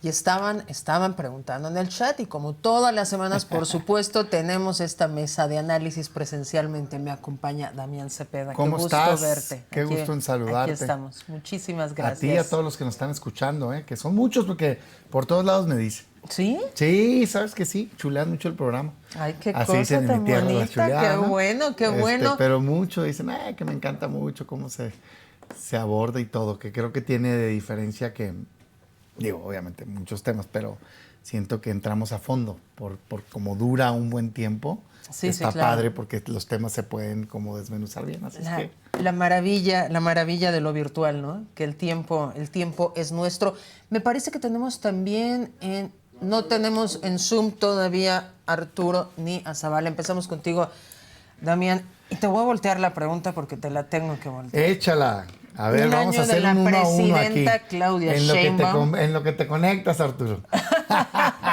Y estaban preguntando en el chat y como todas las semanas, por supuesto, tenemos esta mesa de análisis presencialmente. Me acompaña Damián Cepeda. Qué ¿Cómo gusto estás? verte. Qué gusto en Aquí saludarte. estamos. Muchísimas A ti y a gracias. todos los que nos están escuchando, que son muchos porque por todos lados me dicen. ¿Sí? Sí, sabes que sí, chulean mucho el programa. Ay, qué Así cosa dicen en mi tan tierra, la bonita. Qué chuleada, ¿no? bueno, qué bueno. Pero mucho dicen, que me encanta mucho cómo se aborda y todo, que creo que tiene de diferencia que, digo, obviamente muchos temas, pero siento que entramos a fondo por como dura un buen tiempo. Sí, Está claro. padre porque los temas se pueden como desmenuzar bien, así es que... La maravilla de lo virtual, ¿no? Que el tiempo es nuestro. Me parece que tenemos también no tenemos en Zoom todavía a Arturo ni a Zavala. Empezamos contigo, Damián, y te voy a voltear la pregunta porque te la tengo que voltear. Échala. A ver, Un vamos a año de hacer la un uno a uno aquí. presidenta Claudia En lo que Sheinbaum. en lo que te conectas, Arturo.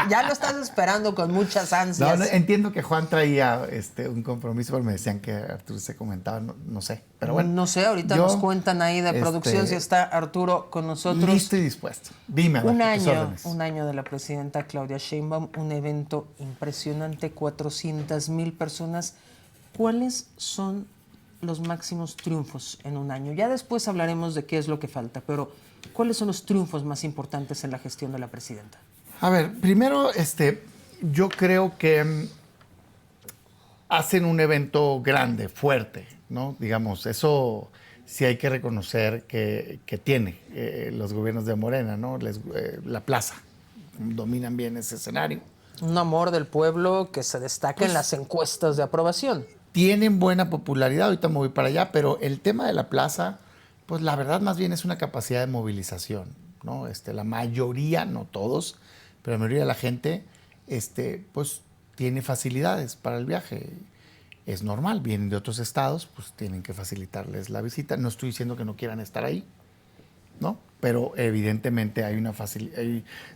Ya lo estás esperando con muchas ansias. No, entiendo que Juan traía un compromiso, pero me decían que Arturo se comentaba, no sé. Pero bueno. No sé, ahorita nos cuentan ahí de producción si está Arturo con nosotros. Listo y dispuesto. Dime, a ver, Un año de la presidenta Claudia Sheinbaum, un evento impresionante, 400,000 personas. ¿Cuáles son los máximos triunfos en un año? Ya después hablaremos de qué es lo que falta, pero ¿cuáles son los triunfos más importantes en la gestión de la presidenta? A ver, primero, yo creo que hacen un evento grande, fuerte, ¿no? Digamos, eso sí hay que reconocer que tiene los gobiernos de Morena, ¿no? La plaza, dominan bien ese escenario. Un amor del pueblo que se destaca en las encuestas de aprobación. Tienen buena popularidad, ahorita me voy para allá, pero el tema de la plaza, pues la verdad más bien es una capacidad de movilización, ¿no? La mayoría, no todos, pero la mayoría de la gente, pues tiene facilidades para el viaje. Es normal, vienen de otros estados, pues tienen que facilitarles la visita. No estoy diciendo que no quieran estar ahí, ¿no? Pero evidentemente hay una facilidad,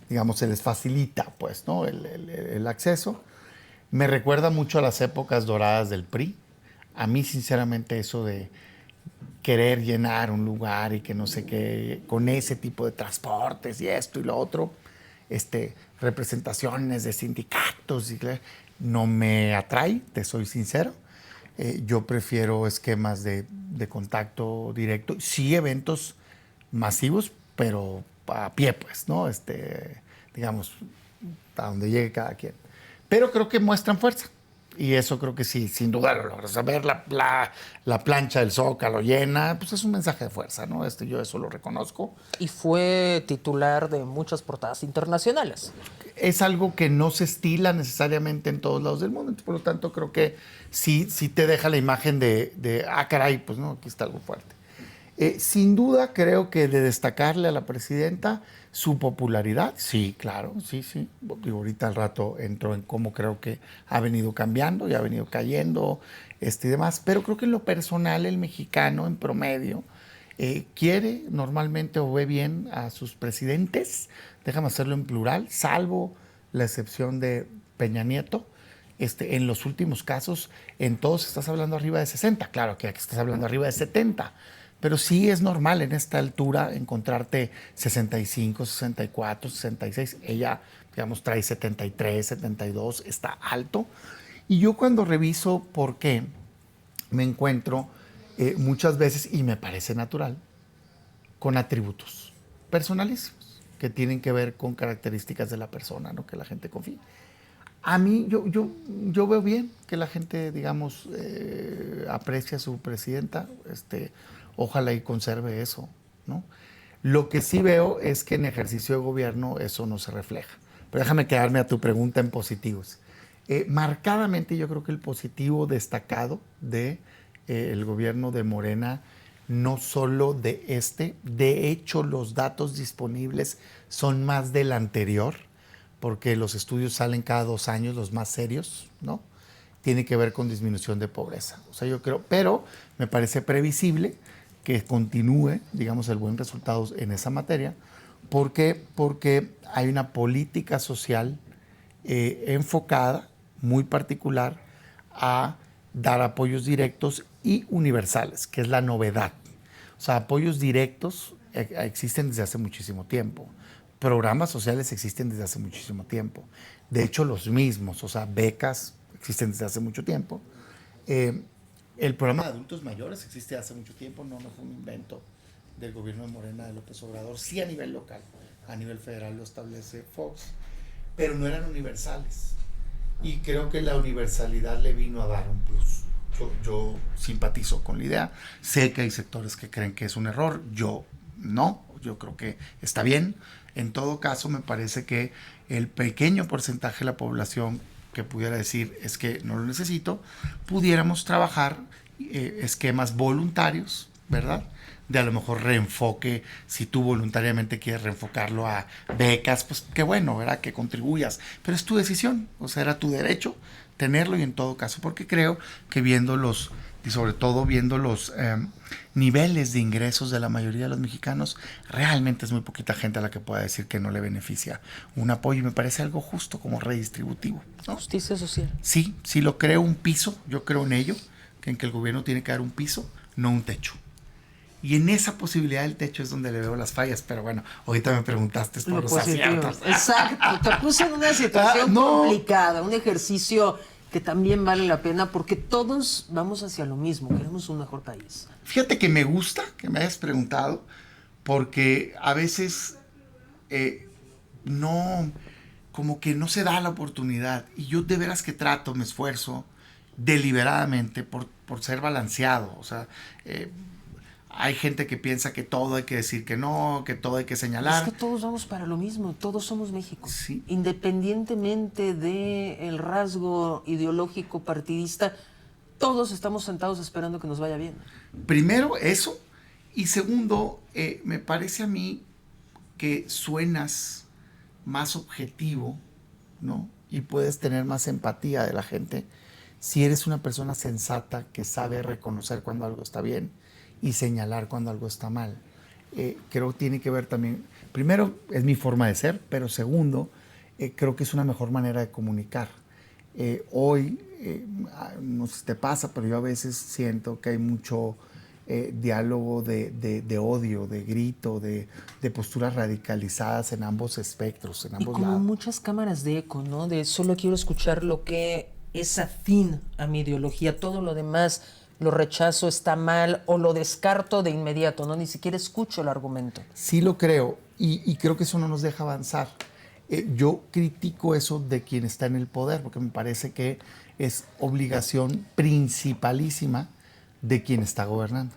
digamos, se les facilita, pues, ¿no? El acceso. Me recuerda mucho a las épocas doradas del PRI. A mí, sinceramente, eso de querer llenar un lugar y que no sé qué, con ese tipo de transportes y esto y lo otro, representaciones de sindicatos, no me atrae, te soy sincero. Yo prefiero esquemas de contacto directo, sí eventos masivos, pero a pie, pues, ¿no? Digamos, a donde llegue cada quien. Pero creo que muestran fuerza. Y eso creo que sí, sin duda lo logras. Ver la plancha del Zócalo llena, pues es un mensaje de fuerza, ¿no? Yo eso lo reconozco. Y fue titular de muchas portadas internacionales. Es algo que no se estila necesariamente en todos lados del mundo. Entonces, por lo tanto, creo que sí te deja la imagen de caray, pues no, aquí está algo fuerte. Sin duda, creo que de destacarle a la presidenta su popularidad, sí, claro, sí. Digo, ahorita al rato entro en cómo creo que ha venido cambiando y ha venido cayendo y demás, pero creo que en lo personal el mexicano en promedio quiere normalmente o ve bien a sus presidentes, déjame hacerlo en plural, salvo la excepción de Peña Nieto. En los últimos casos, en todos estás hablando arriba de 60, claro que aquí estás hablando arriba de 70, pero sí es normal en esta altura encontrarte 65, 64, 66. Ella, digamos, trae 73, 72, está alto. Y yo cuando reviso por qué, me encuentro muchas veces, y me parece natural, con atributos personalísimos que tienen que ver con características de la persona, ¿no? Que la gente confía. A mí, yo veo bien que la gente, digamos, aprecia a su presidenta. Ojalá y conserve eso, ¿no? Lo que sí veo es que en ejercicio de gobierno eso no se refleja. Pero déjame quedarme a tu pregunta en positivos. Marcadamente yo creo que el positivo destacado de el gobierno de Morena, no solo de hecho los datos disponibles son más del anterior, porque los estudios salen cada 2 años, los más serios, ¿no? Tiene que ver con disminución de pobreza. O sea, yo creo, pero me parece previsible que continúe, digamos, el buen resultado en esa materia. ¿Por qué? Porque hay una política social enfocada, muy particular, a dar apoyos directos y universales, que es la novedad. O sea, apoyos directos existen desde hace muchísimo tiempo, programas sociales existen desde hace muchísimo tiempo. De hecho, los mismos, o sea, becas existen desde hace mucho tiempo. El programa de adultos mayores existe hace mucho tiempo, no fue un invento del gobierno de Morena, de López Obrador, sí a nivel local, a nivel federal lo establece Fox, pero no eran universales. Y creo que la universalidad le vino a dar un plus. Yo simpatizo con la idea, sé que hay sectores que creen que es un error, yo no, yo creo que está bien. En todo caso, me parece que el pequeño porcentaje de la población que pudiera decir es que no lo necesito, pudiéramos trabajar esquemas voluntarios, ¿verdad? De a lo mejor reenfoque, si tú voluntariamente quieres reenfocarlo a becas, pues qué bueno, ¿verdad? Que contribuyas, pero es tu decisión, o sea, era tu derecho tenerlo. Y en todo caso, porque creo que viendo los, y sobre todo viendo los niveles de ingresos de la mayoría de los mexicanos, realmente es muy poquita gente a la que pueda decir que no le beneficia un apoyo, y me parece algo justo como redistributivo, ¿no? Justicia social. Sí, sí lo creo, un piso, yo creo en ello, en que el gobierno tiene que dar un piso, no un techo. Y en esa posibilidad del techo es donde le veo las fallas. Pero bueno, ahorita me preguntaste por los aciertos. Exacto, te puse en una situación complicada, un ejercicio que también vale la pena porque todos vamos hacia lo mismo, queremos un mejor país. Fíjate que me gusta que me hayas preguntado, porque a veces no, como que no se da la oportunidad. Y yo de veras que trato, me esfuerzo deliberadamente por ser balanceado. O sea, hay gente que piensa que todo hay que decir que no, que todo hay que señalar. Es que todos vamos para lo mismo, todos somos México. Sí. Independientemente del rasgo ideológico partidista, todos estamos sentados esperando que nos vaya bien. Primero, eso. Y segundo, me parece a mí que suenas más objetivo, ¿no? Y puedes tener más empatía de la gente si eres una persona sensata que sabe reconocer cuando algo está bien y señalar cuando algo está mal. Creo que tiene que ver también, primero, es mi forma de ser, pero segundo, creo que es una mejor manera de comunicar. Hoy, no sé si te pasa, pero yo a veces siento que hay mucho diálogo de odio, de grito, de posturas radicalizadas en ambos espectros, en ambos lados. Muchas cámaras de eco, ¿no? De solo quiero escuchar lo que es afín a mi ideología, todo lo demás lo rechazo, está mal o lo descarto de inmediato, ¿no? Ni siquiera escucho el argumento. Sí lo creo, y creo que eso no nos deja avanzar. Yo critico eso de quien está en el poder, porque me parece que es obligación principalísima de quien está gobernando.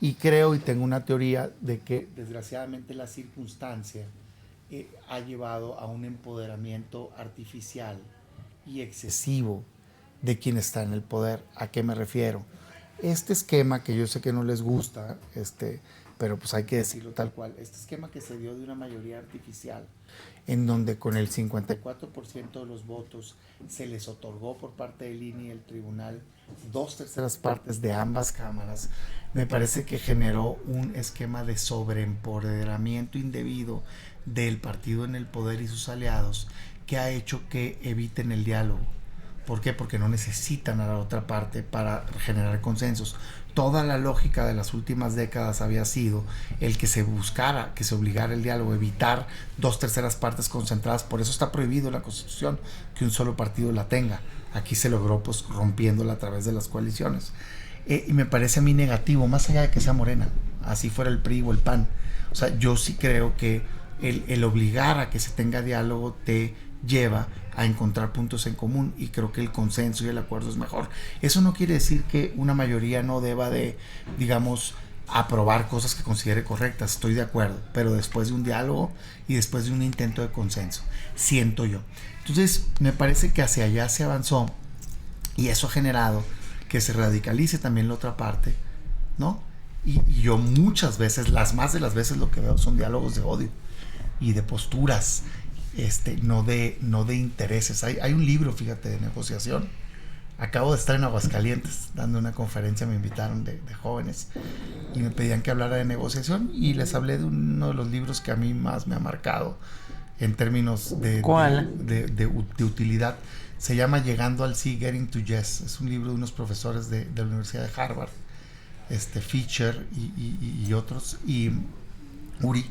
Y creo, y tengo una teoría, de que desgraciadamente la circunstancia ha llevado a un empoderamiento artificial y excesivo de quien está en el poder. ¿A qué me refiero? Este esquema, que yo sé que no les gusta, pero pues hay que decirlo tal cual, este esquema que se dio de una mayoría artificial, en donde con el 54% de los votos se les otorgó por parte del INE y el tribunal 2/3 partes de ambas cámaras, me parece que generó un esquema de sobreempoderamiento indebido del partido en el poder y sus aliados, que ha hecho que eviten el diálogo. ¿Por qué? Porque no necesitan a la otra parte para generar consensos. Toda la lógica de las últimas décadas había sido el que se buscara, que se obligara el diálogo, evitar 2/3 partes concentradas. Por eso está prohibido en la Constitución que un solo partido la tenga. Aquí se logró pues rompiéndola a través de las coaliciones. Y me parece a mí negativo, más allá de que sea Morena, así fuera el PRI o el PAN. O sea, yo sí creo que el obligar a que se tenga diálogo te lleva a encontrar puntos en común, y creo que el consenso y el acuerdo es mejor. Eso no quiere decir que una mayoría no deba de, digamos, aprobar cosas que considere correctas, estoy de acuerdo, pero después de un diálogo y después de un intento de consenso, siento yo. Entonces, me parece que hacia allá se avanzó, y eso ha generado que se radicalice también la otra parte, ¿no? Y yo muchas veces, las más de las veces, lo que veo son diálogos de odio y de posturas, no de intereses. Hay un libro, fíjate, de negociación. Acabo de estar en Aguascalientes dando una conferencia, me invitaron de jóvenes y me pedían que hablara de negociación, y les hablé de uno de los libros que a mí más me ha marcado en términos de utilidad. Se llama Llegando al Sí, Getting to Yes. Es un libro de unos profesores de la Universidad de Harvard, Fisher y otros, y Uri.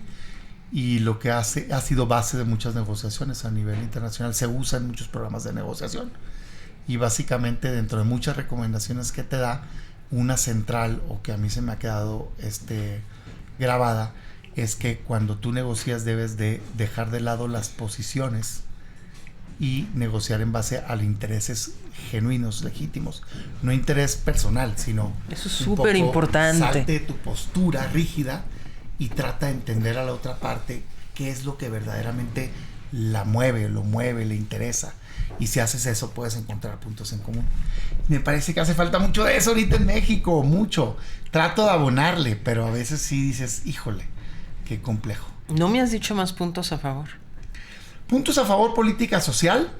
y lo que hace ha sido base de muchas negociaciones a nivel internacional, se usa en muchos programas de negociación y básicamente dentro de muchas recomendaciones que te da, una central o que a mí se me ha quedado grabada es que cuando tú negocias debes de dejar de lado las posiciones y negociar en base a intereses genuinos, legítimos, no interés personal, sino eso es súper importante. Salte de tu postura rígida y trata de entender a la otra parte qué es lo que verdaderamente la mueve, lo mueve, le interesa. Y si haces eso, puedes encontrar puntos en común. Me parece que hace falta mucho de eso ahorita en México, mucho. Trato de abonarle, pero a veces sí dices, híjole, qué complejo. ¿No me has dicho más puntos a favor? Puntos a favor, política social.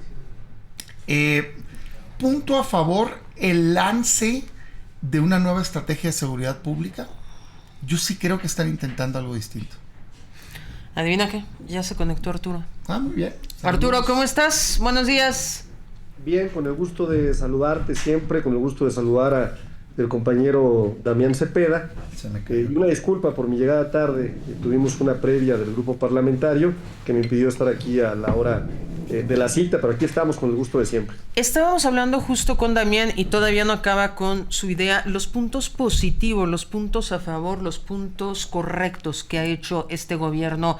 Punto a favor, el lance de una nueva estrategia de seguridad pública. Yo sí creo que están intentando algo distinto. ¿Adivina qué? Ya se conectó Arturo. Muy bien. Saludos. Arturo, ¿cómo estás? Buenos días. Bien, con el gusto de saludarte siempre, con el gusto de saludar al compañero Damián Cepeda. Y una disculpa por mi llegada tarde. Tuvimos una previa del grupo parlamentario que me impidió estar aquí a la hora de la cita, pero aquí estamos con el gusto de siempre. Estábamos hablando justo con Damián y todavía no acaba con su idea. Los puntos positivos, los puntos a favor, los puntos correctos que ha hecho este gobierno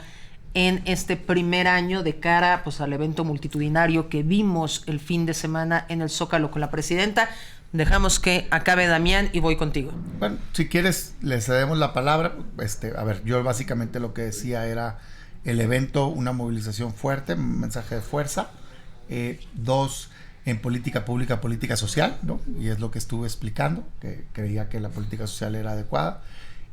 en este primer año de cara pues, al evento multitudinario que vimos el fin de semana en el Zócalo con la presidenta. Dejamos que acabe Damián y voy contigo. Bueno, si quieres, le cedemos la palabra. A ver, yo básicamente lo que decía era el evento, una movilización fuerte, un mensaje de fuerza. 2, en política pública, política social, ¿no? Y es lo que estuve explicando, que creía que la política social era adecuada.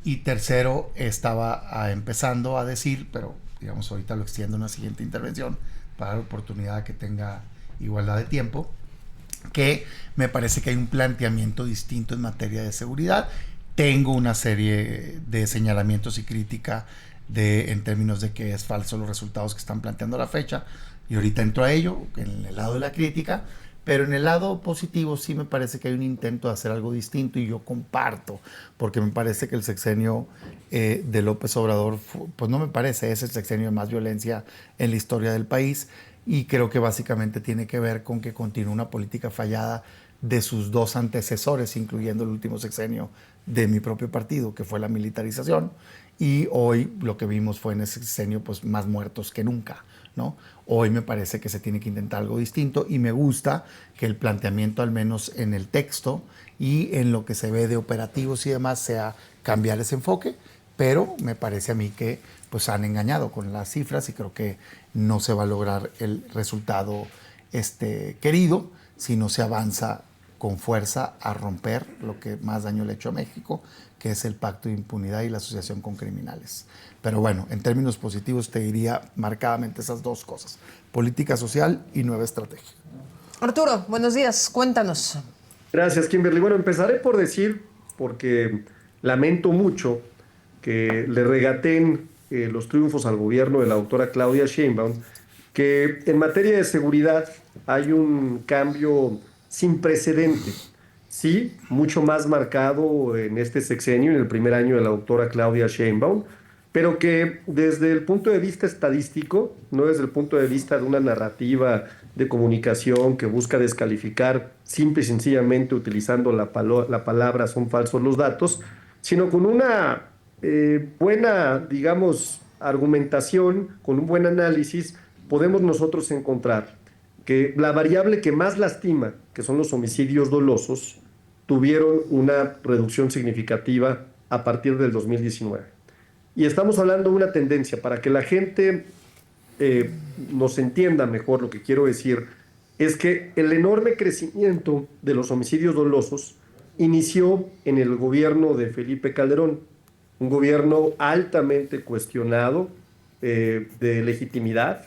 Y 3, estaba empezando a decir, pero digamos ahorita lo extiendo en una siguiente intervención para dar oportunidad a que tenga igualdad de tiempo, que me parece que hay un planteamiento distinto en materia de seguridad. Tengo una serie de señalamientos y crítica en términos de que es falso los resultados que están planteando a la fecha, y ahorita entro a ello, en el lado de la crítica, pero en el lado positivo sí me parece que hay un intento de hacer algo distinto y yo comparto, porque me parece que el sexenio de López Obrador, pues no me parece, es el sexenio de más violencia en la historia del país, y creo que básicamente tiene que ver con que continúa una política fallada de sus 2 antecesores, incluyendo el último sexenio de mi propio partido, que fue la militarización, y hoy lo que vimos fue en ese sexenio pues más muertos que nunca, ¿no? Hoy me parece que se tiene que intentar algo distinto y me gusta que el planteamiento, al menos en el texto y en lo que se ve de operativos y demás, sea cambiar ese enfoque, pero me parece a mí que pues han engañado con las cifras y creo que no se va a lograr el resultado querido si no se avanza con fuerza a romper lo que más daño le ha hecho a México, que es el pacto de impunidad y la asociación con criminales. Pero bueno, en términos positivos te diría marcadamente esas 2 cosas, política social y nueva estrategia. Arturo, buenos días, cuéntanos. Gracias, Kimberly. Bueno, empezaré por decir, porque lamento mucho que le regateen los triunfos al gobierno de la doctora Claudia Sheinbaum, que en materia de seguridad hay un cambio sin precedente, sí, mucho más marcado en este sexenio, en el primer año de la doctora Claudia Sheinbaum, pero que desde el punto de vista estadístico, no desde el punto de vista de una narrativa de comunicación que busca descalificar simple y sencillamente utilizando la palabra son falsos los datos, sino con una buena, digamos, argumentación, con un buen análisis, podemos nosotros encontrar que la variable que más lastima, que son los homicidios dolosos, tuvieron una reducción significativa a partir del 2019. Y estamos hablando de una tendencia, para que la gente nos entienda mejor lo que quiero decir, es que el enorme crecimiento de los homicidios dolosos inició en el gobierno de Felipe Calderón, un gobierno altamente cuestionado de legitimidad,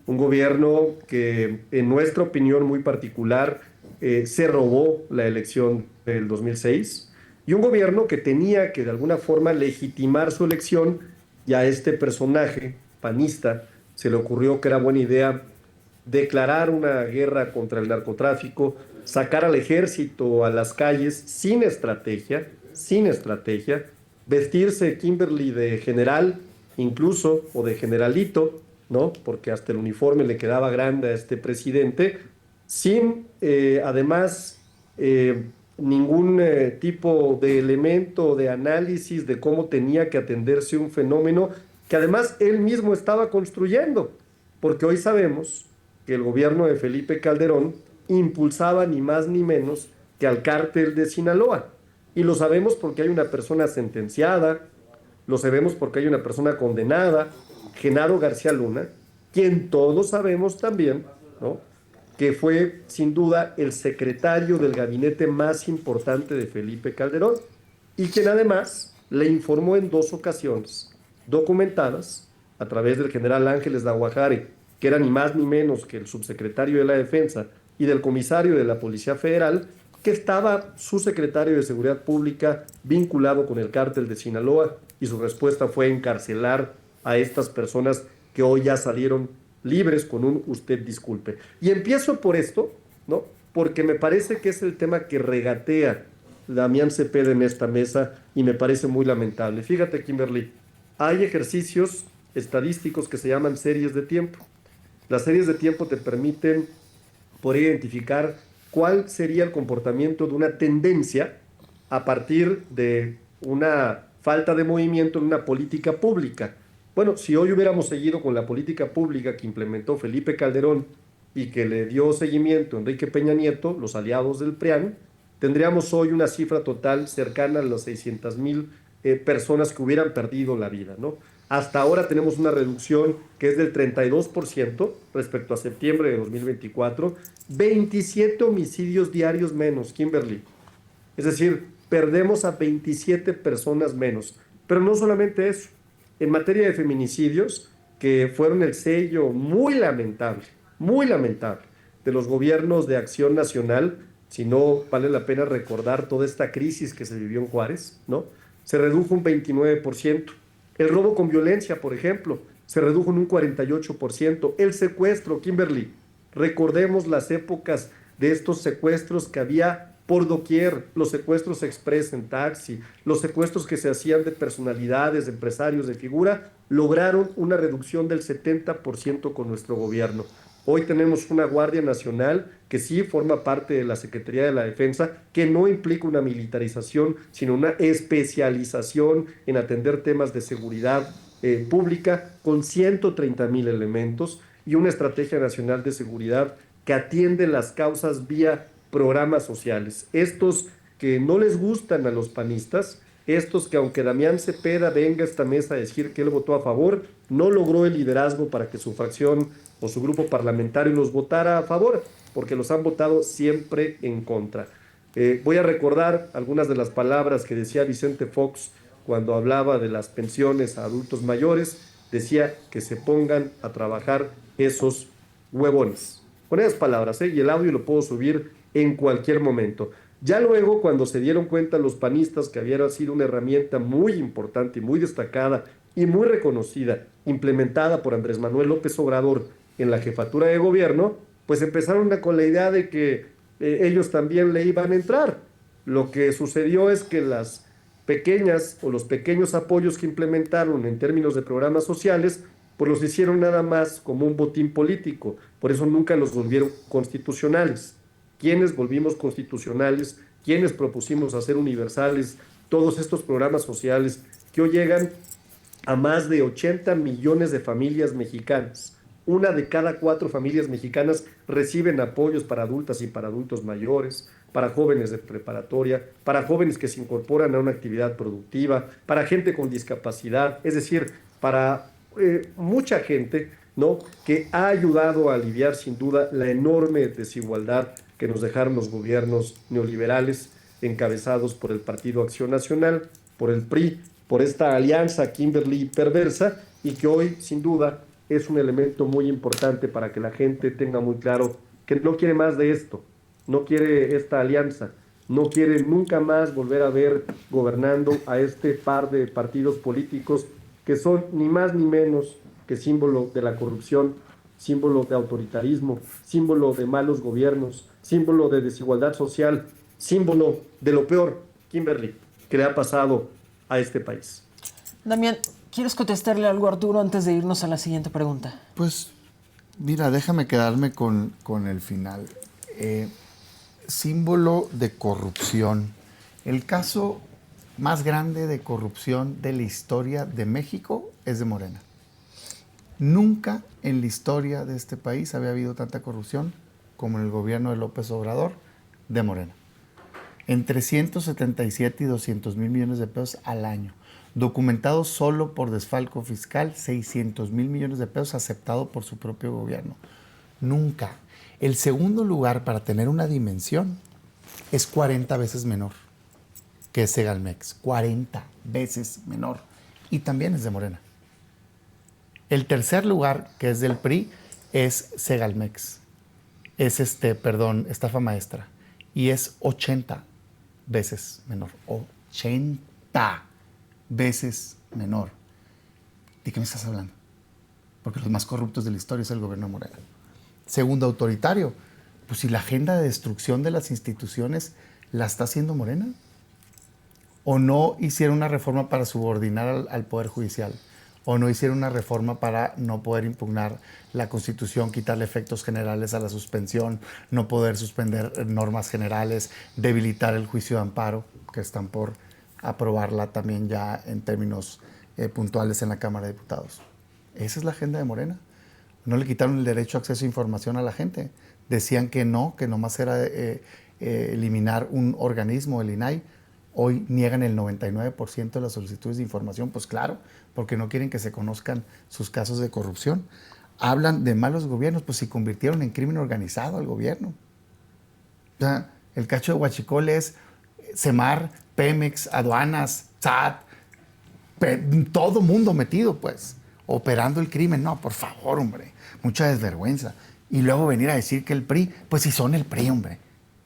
un gobierno que, en nuestra opinión muy particular, se robó la elección del 2006, y un gobierno que tenía que de alguna forma legitimar su elección, y a este personaje panista se le ocurrió que era buena idea declarar una guerra contra el narcotráfico, sacar al ejército a las calles sin estrategia, vestirse Kimberly de general, incluso, o de generalito, ¿no? Porque hasta el uniforme le quedaba grande a este presidente, sin además ningún tipo de elemento de análisis de cómo tenía que atenderse un fenómeno que además él mismo estaba construyendo, porque hoy sabemos que el gobierno de Felipe Calderón impulsaba ni más ni menos que al cártel de Sinaloa. Y lo sabemos porque hay una persona sentenciada, lo sabemos porque hay una persona condenada, Genaro García Luna, quien todos sabemos también, ¿no?, que fue sin duda el secretario del gabinete más importante de Felipe Calderón y quien además le informó en 2 ocasiones documentadas a través del general Ángeles Daguajare, que era ni más ni menos que el subsecretario de la Defensa, y del comisario de la Policía Federal, que estaba su secretario de Seguridad Pública vinculado con el cártel de Sinaloa, y su respuesta fue encarcelar a estas personas que hoy ya salieron libres con un usted disculpe. Y empiezo por esto, ¿no?, porque me parece que es el tema que regatea Damián Cepeda en esta mesa y me parece muy lamentable. Fíjate, Kimberly, hay ejercicios estadísticos que se llaman series de tiempo. Las series de tiempo te permiten poder identificar cuál sería el comportamiento de una tendencia a partir de una falta de movimiento en una política pública. Bueno, si hoy hubiéramos seguido con la política pública que implementó Felipe Calderón y que le dio seguimiento Enrique Peña Nieto, los aliados del PRIAN, tendríamos hoy una cifra total cercana a las 600,000 personas que hubieran perdido la vida, ¿no? Hasta ahora tenemos una reducción que es del 32% respecto a septiembre de 2024, 27 homicidios diarios menos, Kimberly. Es decir, perdemos a 27 personas menos. Pero no solamente eso. En materia de feminicidios, que fueron el sello muy lamentable de los gobiernos de Acción Nacional, si no vale la pena recordar toda esta crisis que se vivió en Juárez, ¿no?, se redujo un 29%. El robo con violencia, por ejemplo, se redujo en un 48%. El secuestro, Kimberly, recordemos las épocas de estos secuestros que había por doquier, los secuestros express en taxi, los secuestros que se hacían de personalidades, de empresarios de figura, lograron una reducción del 70% con nuestro gobierno. Hoy tenemos una Guardia Nacional que sí forma parte de la Secretaría de la Defensa, que no implica una militarización, sino una especialización en atender temas de seguridad pública, con 130,000 elementos y una estrategia nacional de seguridad que atiende las causas vía programas sociales. Estos que no les gustan a los panistas, estos que aunque Damián Cepeda venga a esta mesa a decir que él votó a favor, no logró el liderazgo para que su fracción o su grupo parlamentario los votara a favor, porque los han votado siempre en contra. Voy a recordar algunas de las palabras que decía Vicente Fox cuando hablaba de las pensiones a adultos mayores. Decía que se pongan a trabajar esos huevones. Con esas palabras, y el audio lo puedo subir en cualquier momento. Ya luego, cuando se dieron cuenta los panistas que había sido una herramienta muy importante y muy destacada y muy reconocida, implementada por Andrés Manuel López Obrador en la jefatura de gobierno, pues empezaron con la idea de que ellos también le iban a entrar. Lo que sucedió es que las pequeñas o los pequeños apoyos que implementaron en términos de programas sociales, pues los hicieron nada más como un botín político. Por eso nunca los volvieron constitucionales. ¿Quiénes volvimos constitucionales? ¿Quiénes propusimos hacer universales todos estos programas sociales que hoy llegan a más de 80 millones de familias mexicanas? Una de cada 4 familias mexicanas reciben apoyos para adultas y para adultos mayores, para jóvenes de preparatoria, para jóvenes que se incorporan a una actividad productiva, para gente con discapacidad, es decir, para mucha gente, ¿no?, que ha ayudado a aliviar sin duda la enorme desigualdad que nos dejaron los gobiernos neoliberales encabezados por el Partido Acción Nacional, por el PRI, por esta alianza Kimberly perversa, y que hoy sin duda es un elemento muy importante para que la gente tenga muy claro que no quiere más de esto, no quiere esta alianza, no quiere nunca más volver a ver gobernando a este par de partidos políticos que son ni más ni menos que símbolo de la corrupción, símbolo de autoritarismo, símbolo de malos gobiernos, símbolo de desigualdad social, símbolo de lo peor, Kimberly, que le ha pasado a este país. Damián, ¿Quieres contestarle algo, Arturo, antes de irnos a la siguiente pregunta? Pues, mira, déjame quedarme con el final. Símbolo de corrupción. El caso más grande de corrupción de la historia de México es de Morena. Nunca en la historia de este país había habido tanta corrupción como en el gobierno de López Obrador de Morena. Entre 177 y 200 mil millones de pesos al año. Documentado solo por desfalco fiscal, 600 mil millones de pesos aceptado por su propio gobierno. Nunca. El segundo lugar, para tener una dimensión, es 40 veces menor que Segalmex. 40 veces menor. Y también es de Morena. El tercer lugar, que es del PRI, es Segalmex. Es estafa maestra. Y es 80 veces menor. 80 veces menor. ¿De qué me estás hablando? Porque los más corruptos de la historia es el gobierno de Morena. Segundo, autoritario. Pues si la agenda de destrucción de las instituciones la está haciendo Morena. O no hicieron una reforma para subordinar al Poder Judicial. O no hicieron una reforma para no poder impugnar la Constitución, quitarle efectos generales a la suspensión, no poder suspender normas generales, debilitar el juicio de amparo, que están por aprobarla también ya en términos puntuales en la Cámara de Diputados. Esa es la agenda de Morena. No le quitaron el derecho a acceso a información a la gente. Decían que nomás era eliminar un organismo, el INAI. Hoy niegan el 99% de las solicitudes de información. Pues claro, porque no quieren que se conozcan sus casos de corrupción. Hablan de malos gobiernos, pues si convirtieron en crimen organizado al gobierno. O sea, el cacho de Huachicol es Semar, Pemex, aduanas, SAT, todo mundo metido, pues, operando el crimen. No, por favor, hombre, mucha desvergüenza. Y luego venir a decir que el PRI, pues si son el PRI, hombre.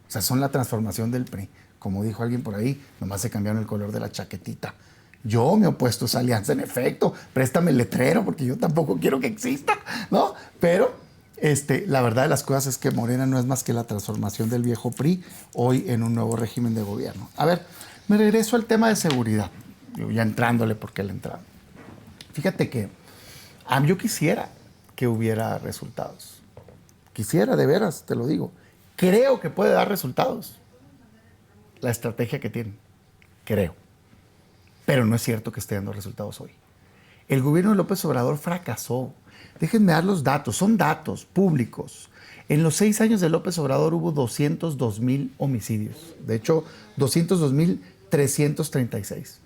O sea, son la transformación del PRI. Como dijo alguien por ahí, nomás se cambiaron el color de la chaquetita. Yo me opuesto a esa alianza, en efecto. Préstame el letrero, porque yo tampoco quiero que exista, ¿no? Pero la verdad de las cosas es que Morena no es más que la transformación del viejo PRI hoy en un nuevo régimen de gobierno. A ver, me regreso al tema de seguridad. Yo ya entrándole porque le entraba. Fíjate que yo quisiera que hubiera resultados. Quisiera, de veras, te lo digo. Creo que puede dar resultados la estrategia que tienen. Creo. Pero no es cierto que esté dando resultados hoy. El gobierno de López Obrador fracasó. Déjenme dar los datos. Son datos públicos. En los 6 años de López Obrador hubo 202,000 homicidios. De hecho, 202,336.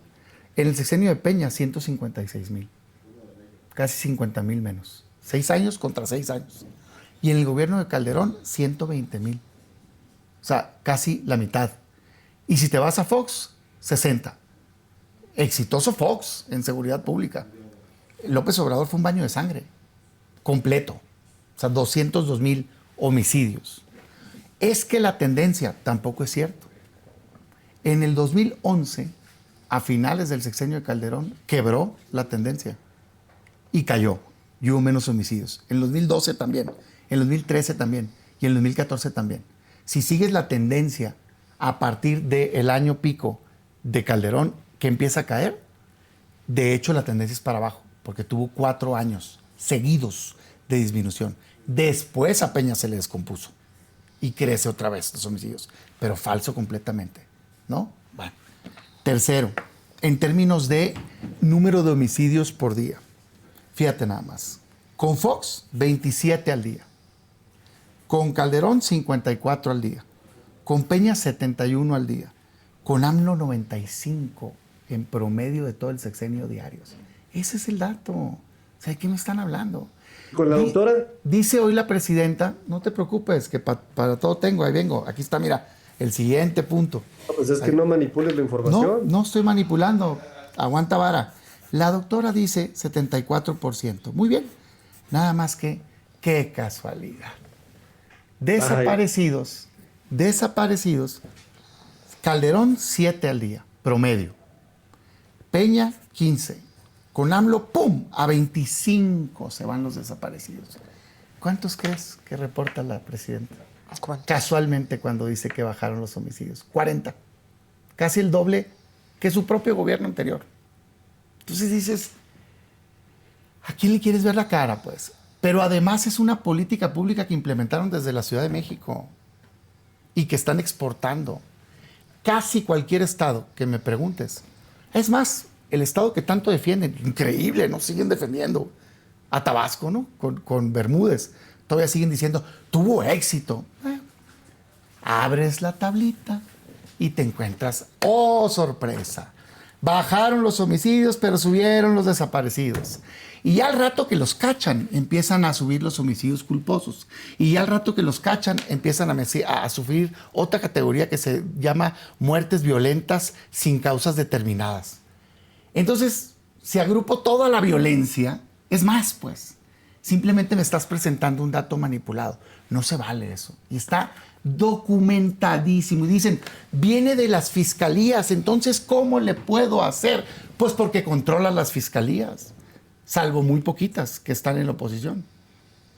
En el sexenio de Peña, 156,000. Casi 50,000 menos. 6 años contra 6 años. Y en el gobierno de Calderón, 120,000. O sea, casi la mitad. Y si te vas a Fox, 60. Exitoso Fox en seguridad pública. López Obrador fue un baño de sangre. Completo. O sea, 202,000 homicidios. Es que la tendencia tampoco es cierto. En el 2011, a finales del sexenio de Calderón, quebró la tendencia. Y cayó. Y hubo menos homicidios. En el 2012 también. En el 2013 también. Y en el 2014 también. Si sigues la tendencia a partir del año pico de Calderón, que empieza a caer, de hecho la tendencia es para abajo, porque tuvo 4 años seguidos de disminución. Después a Peña se le descompuso y crece otra vez los homicidios, pero falso completamente, ¿no? Bueno. Tercero, en términos de número de homicidios por día, fíjate nada más, con Fox 27 al día, con Calderón 54 al día, con Peña 71 al día, con AMLO 95 en promedio de todo el sexenio diarios. Ese es el dato. O sea, ¿de qué me están hablando? Con la doctora. Dice hoy la presidenta, no te preocupes, que para todo tengo, ahí vengo. Aquí está, mira, el siguiente punto. No, pues es que no manipules la información. No estoy manipulando. Aguanta vara. La doctora dice 74%. Muy bien. Nada más que, qué casualidad. Desaparecidos. Calderón 7 al día, promedio. Peña 15. Con AMLO, ¡pum!, a 25 se van los desaparecidos. ¿Cuántos crees que reporta la presidenta? ¿Cuántos? Casualmente cuando dice que bajaron los homicidios. 40. Casi el doble que su propio gobierno anterior. Entonces dices, ¿A quién le quieres ver la cara, pues? Pero además es una política pública que implementaron desde la Ciudad de México y que están exportando. Casi cualquier estado que me preguntes. Es más, el estado que tanto defienden, increíble, ¿no? Siguen defendiendo. A Tabasco, ¿no? Con Bermúdez. Todavía siguen diciendo, tuvo éxito. Abres la tablita y te encuentras, ¡oh, sorpresa! Bajaron los homicidios, pero subieron los desaparecidos. Y ya al rato que los cachan, empiezan a subir los homicidios culposos. Y ya al rato que los cachan, empiezan a sufrir otra categoría que se llama muertes violentas sin causas determinadas. Entonces, si agrupo toda la violencia, es más, pues. Simplemente me estás presentando un dato manipulado. No se vale eso. Y está documentadísimo. Y dicen, viene de las fiscalías, entonces, ¿cómo le puedo hacer? Pues porque controlan las fiscalías, salvo muy poquitas que están en la oposición.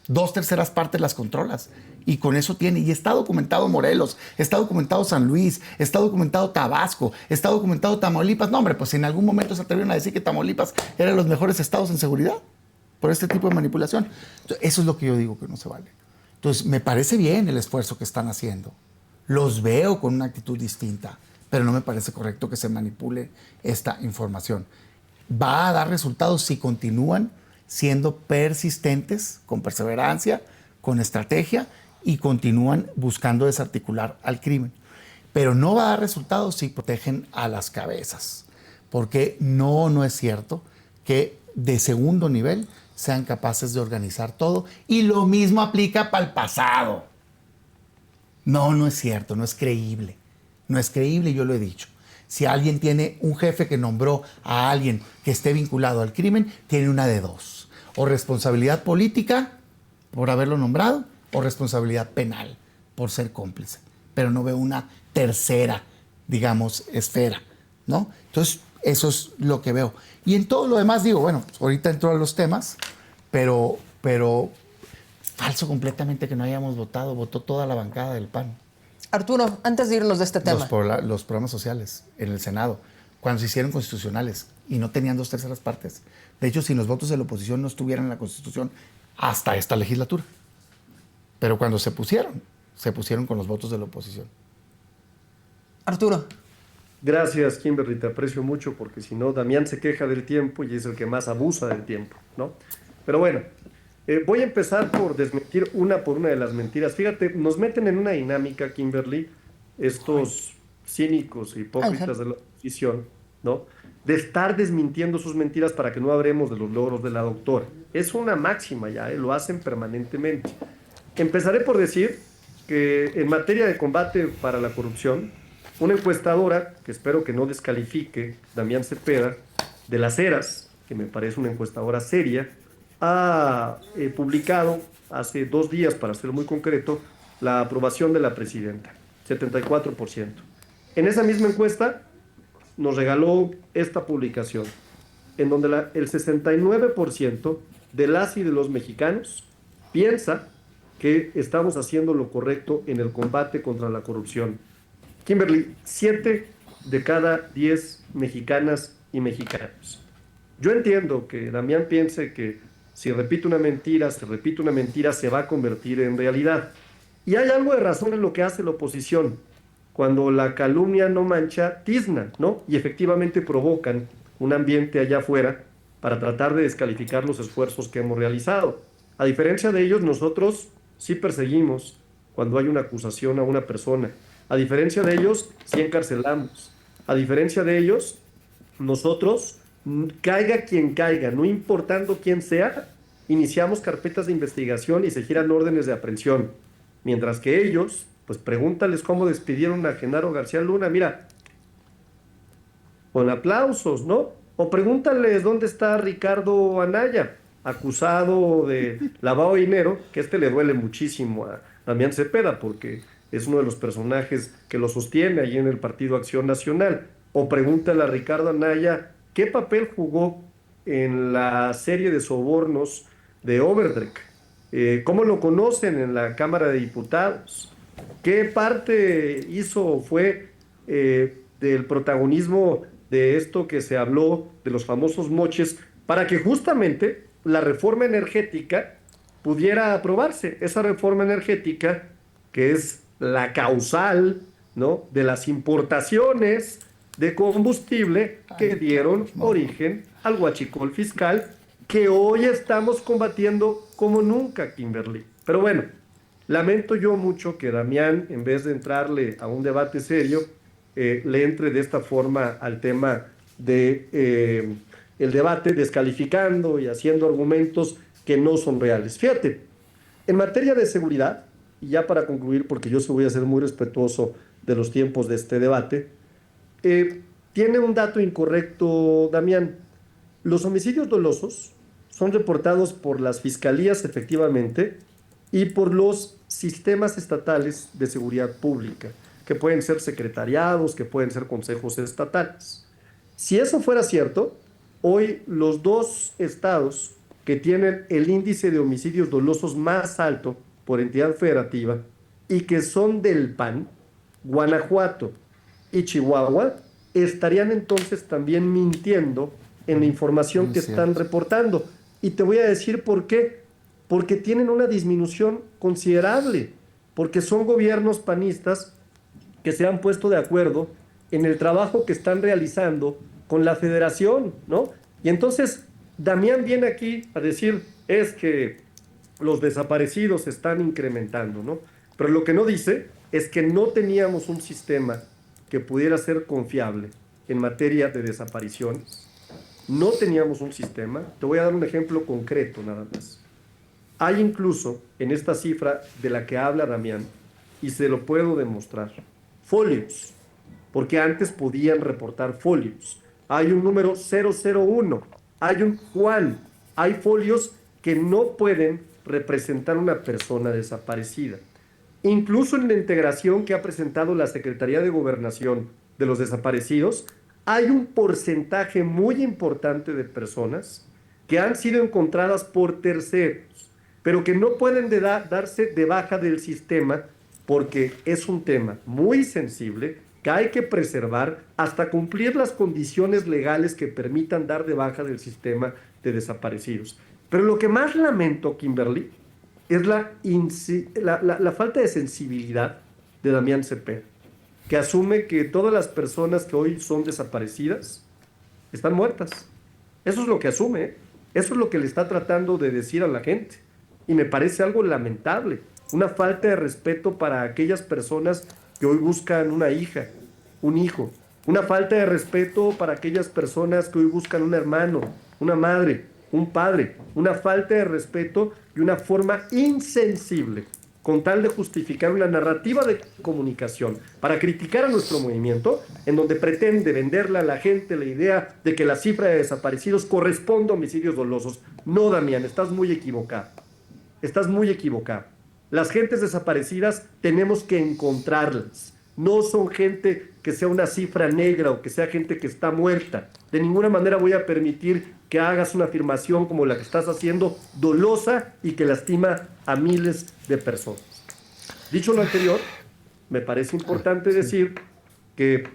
2/3 partes las controlas. Y con eso tiene. Y está documentado Morelos, está documentado San Luis, está documentado Tabasco, está documentado Tamaulipas. No, hombre, pues en algún momento se atrevieron a decir que Tamaulipas era de los mejores estados en seguridad por este tipo de manipulación. Entonces, eso es lo que yo digo que no se vale. Entonces, me parece bien el esfuerzo que están haciendo. Los veo con una actitud distinta, pero no me parece correcto que se manipule esta información. Va a dar resultados si continúan siendo persistentes, con perseverancia, con estrategia y continúan buscando desarticular al crimen. Pero no va a dar resultados si protegen a las cabezas, porque no es cierto que de segundo nivel sean capaces de organizar todo. Y lo mismo aplica para el pasado. No es cierto, no es creíble. No es creíble, yo lo he dicho. Si alguien tiene un jefe que nombró a alguien que esté vinculado al crimen, tiene una de dos. O responsabilidad política por haberlo nombrado, o responsabilidad penal por ser cómplice. Pero no veo una tercera, digamos, esfera, ¿no? Entonces, eso es lo que veo. Y en todo lo demás digo, bueno, pues ahorita entro a los temas, pero falso completamente que no hayamos votado. Votó toda la bancada del PAN. Arturo, antes de irnos de este tema. Los programas sociales en el Senado, cuando se hicieron constitucionales y no tenían 2/3 partes. De hecho, sin los votos de la oposición no estuvieran en la Constitución hasta esta legislatura. Pero cuando se pusieron con los votos de la oposición. Arturo. Gracias, Kimberly, te aprecio mucho porque si no, Damián se queja del tiempo y es el que más abusa del tiempo, ¿no? Pero bueno, voy a empezar por desmentir una por una de las mentiras. Fíjate, nos meten en una dinámica, Kimberly, estos cínicos e hipócritas de la oposición, ¿no? De estar desmintiendo sus mentiras para que no hablemos de los logros de la doctora. Es una máxima ya, lo hacen permanentemente. Empezaré por decir que en materia de combate para la corrupción, una encuestadora, que espero que no descalifique, Damián Cepeda, de Las Heras, que me parece una encuestadora seria, ha publicado hace 2 días, para ser muy concreto, la aprobación de la presidenta, 74%. En esa misma encuesta nos regaló esta publicación, en donde el 69% de las y de los mexicanos piensa que estamos haciendo lo correcto en el combate contra la corrupción. Kimberly, 7 de cada 10 mexicanas y mexicanos. Yo entiendo que Damián piense que si repite una mentira, se va a convertir en realidad. Y hay algo de razón en lo que hace la oposición. Cuando la calumnia no mancha, tizna, ¿no? Y efectivamente provocan un ambiente allá afuera para tratar de descalificar los esfuerzos que hemos realizado. A diferencia de ellos, nosotros sí perseguimos cuando hay una acusación a una persona. A diferencia de ellos, sí encarcelamos. A diferencia de ellos, nosotros, caiga quien caiga, no importando quién sea, iniciamos carpetas de investigación y se giran órdenes de aprehensión. Mientras que ellos, pues pregúntales cómo despidieron a Genaro García Luna, mira, con aplausos, ¿no? O pregúntales dónde está Ricardo Anaya, acusado de lavado de dinero, que le duele muchísimo a Damián Cepeda, porque es uno de los personajes que lo sostiene ahí en el Partido Acción Nacional. O pregúntale a Ricardo Anaya qué papel jugó en la serie de sobornos de Overdreck. ¿Cómo lo conocen en la Cámara de Diputados? ¿Qué parte fue del protagonismo de esto que se habló de los famosos moches para que justamente la reforma energética pudiera aprobarse. Esa reforma energética que es la causal, ¿no?, de las importaciones de combustible que dieron origen al huachicol fiscal que hoy estamos combatiendo como nunca, Kimberly. Pero bueno, lamento yo mucho que Damián, en vez de entrarle a un debate serio, le entre de esta forma al tema de el debate, descalificando y haciendo argumentos que no son reales. Fíjate, en materia de seguridad, y ya para concluir, porque yo se voy a ser muy respetuoso de los tiempos de este debate, tiene un dato incorrecto, Damián. Los homicidios dolosos son reportados por las fiscalías, efectivamente, y por los sistemas estatales de seguridad pública, que pueden ser secretariados, que pueden ser consejos estatales. Si eso fuera cierto, hoy los dos estados que tienen el índice de homicidios dolosos más alto por entidad federativa y que son del PAN, Guanajuato y Chihuahua, estarían entonces también mintiendo en la información que están reportando. Y te voy a decir por qué. Porque tienen una disminución considerable, porque son gobiernos panistas que se han puesto de acuerdo en el trabajo que están realizando con la federación, ¿no? Y entonces Damián viene aquí a decir, es que los desaparecidos se están incrementando, ¿no? Pero lo que no dice es que no teníamos un sistema que pudiera ser confiable en materia de desapariciones. No teníamos un sistema. Te voy a dar un ejemplo concreto nada más. Hay incluso en esta cifra de la que habla Damián, y se lo puedo demostrar, folios, porque antes podían reportar folios. Hay un número 001, hay un Juan, hay folios que no pueden representar una persona desaparecida. Incluso en la integración que ha presentado la Secretaría de Gobernación de los desaparecidos, hay un porcentaje muy importante de personas que han sido encontradas por terceros, pero que no pueden darse de baja del sistema porque es un tema muy sensible que hay que preservar hasta cumplir las condiciones legales que permitan dar de baja del sistema de desaparecidos. Pero lo que más lamento, Kimberly, es la falta de sensibilidad de Damián Cepeda, que asume que todas las personas que hoy son desaparecidas están muertas. Eso es lo que asume, ¿eh? Eso es lo que le está tratando de decir a la gente. Y me parece algo lamentable, una falta de respeto para aquellas personas que hoy buscan una hija, un hijo, una falta de respeto para aquellas personas que hoy buscan un hermano, una madre, un padre, una falta de respeto y una forma insensible con tal de justificar una narrativa de comunicación para criticar a nuestro movimiento, en donde pretende venderle a la gente la idea de que la cifra de desaparecidos corresponde a homicidios dolosos. No, Damián, estás muy equivocado. Estás muy equivocado. Las gentes desaparecidas tenemos que encontrarlas. No son gente que sea una cifra negra o que sea gente que está muerta. De ninguna manera voy a permitir que hagas una afirmación como la que estás haciendo, dolosa y que lastima a miles de personas. Dicho lo anterior, me parece importante decir que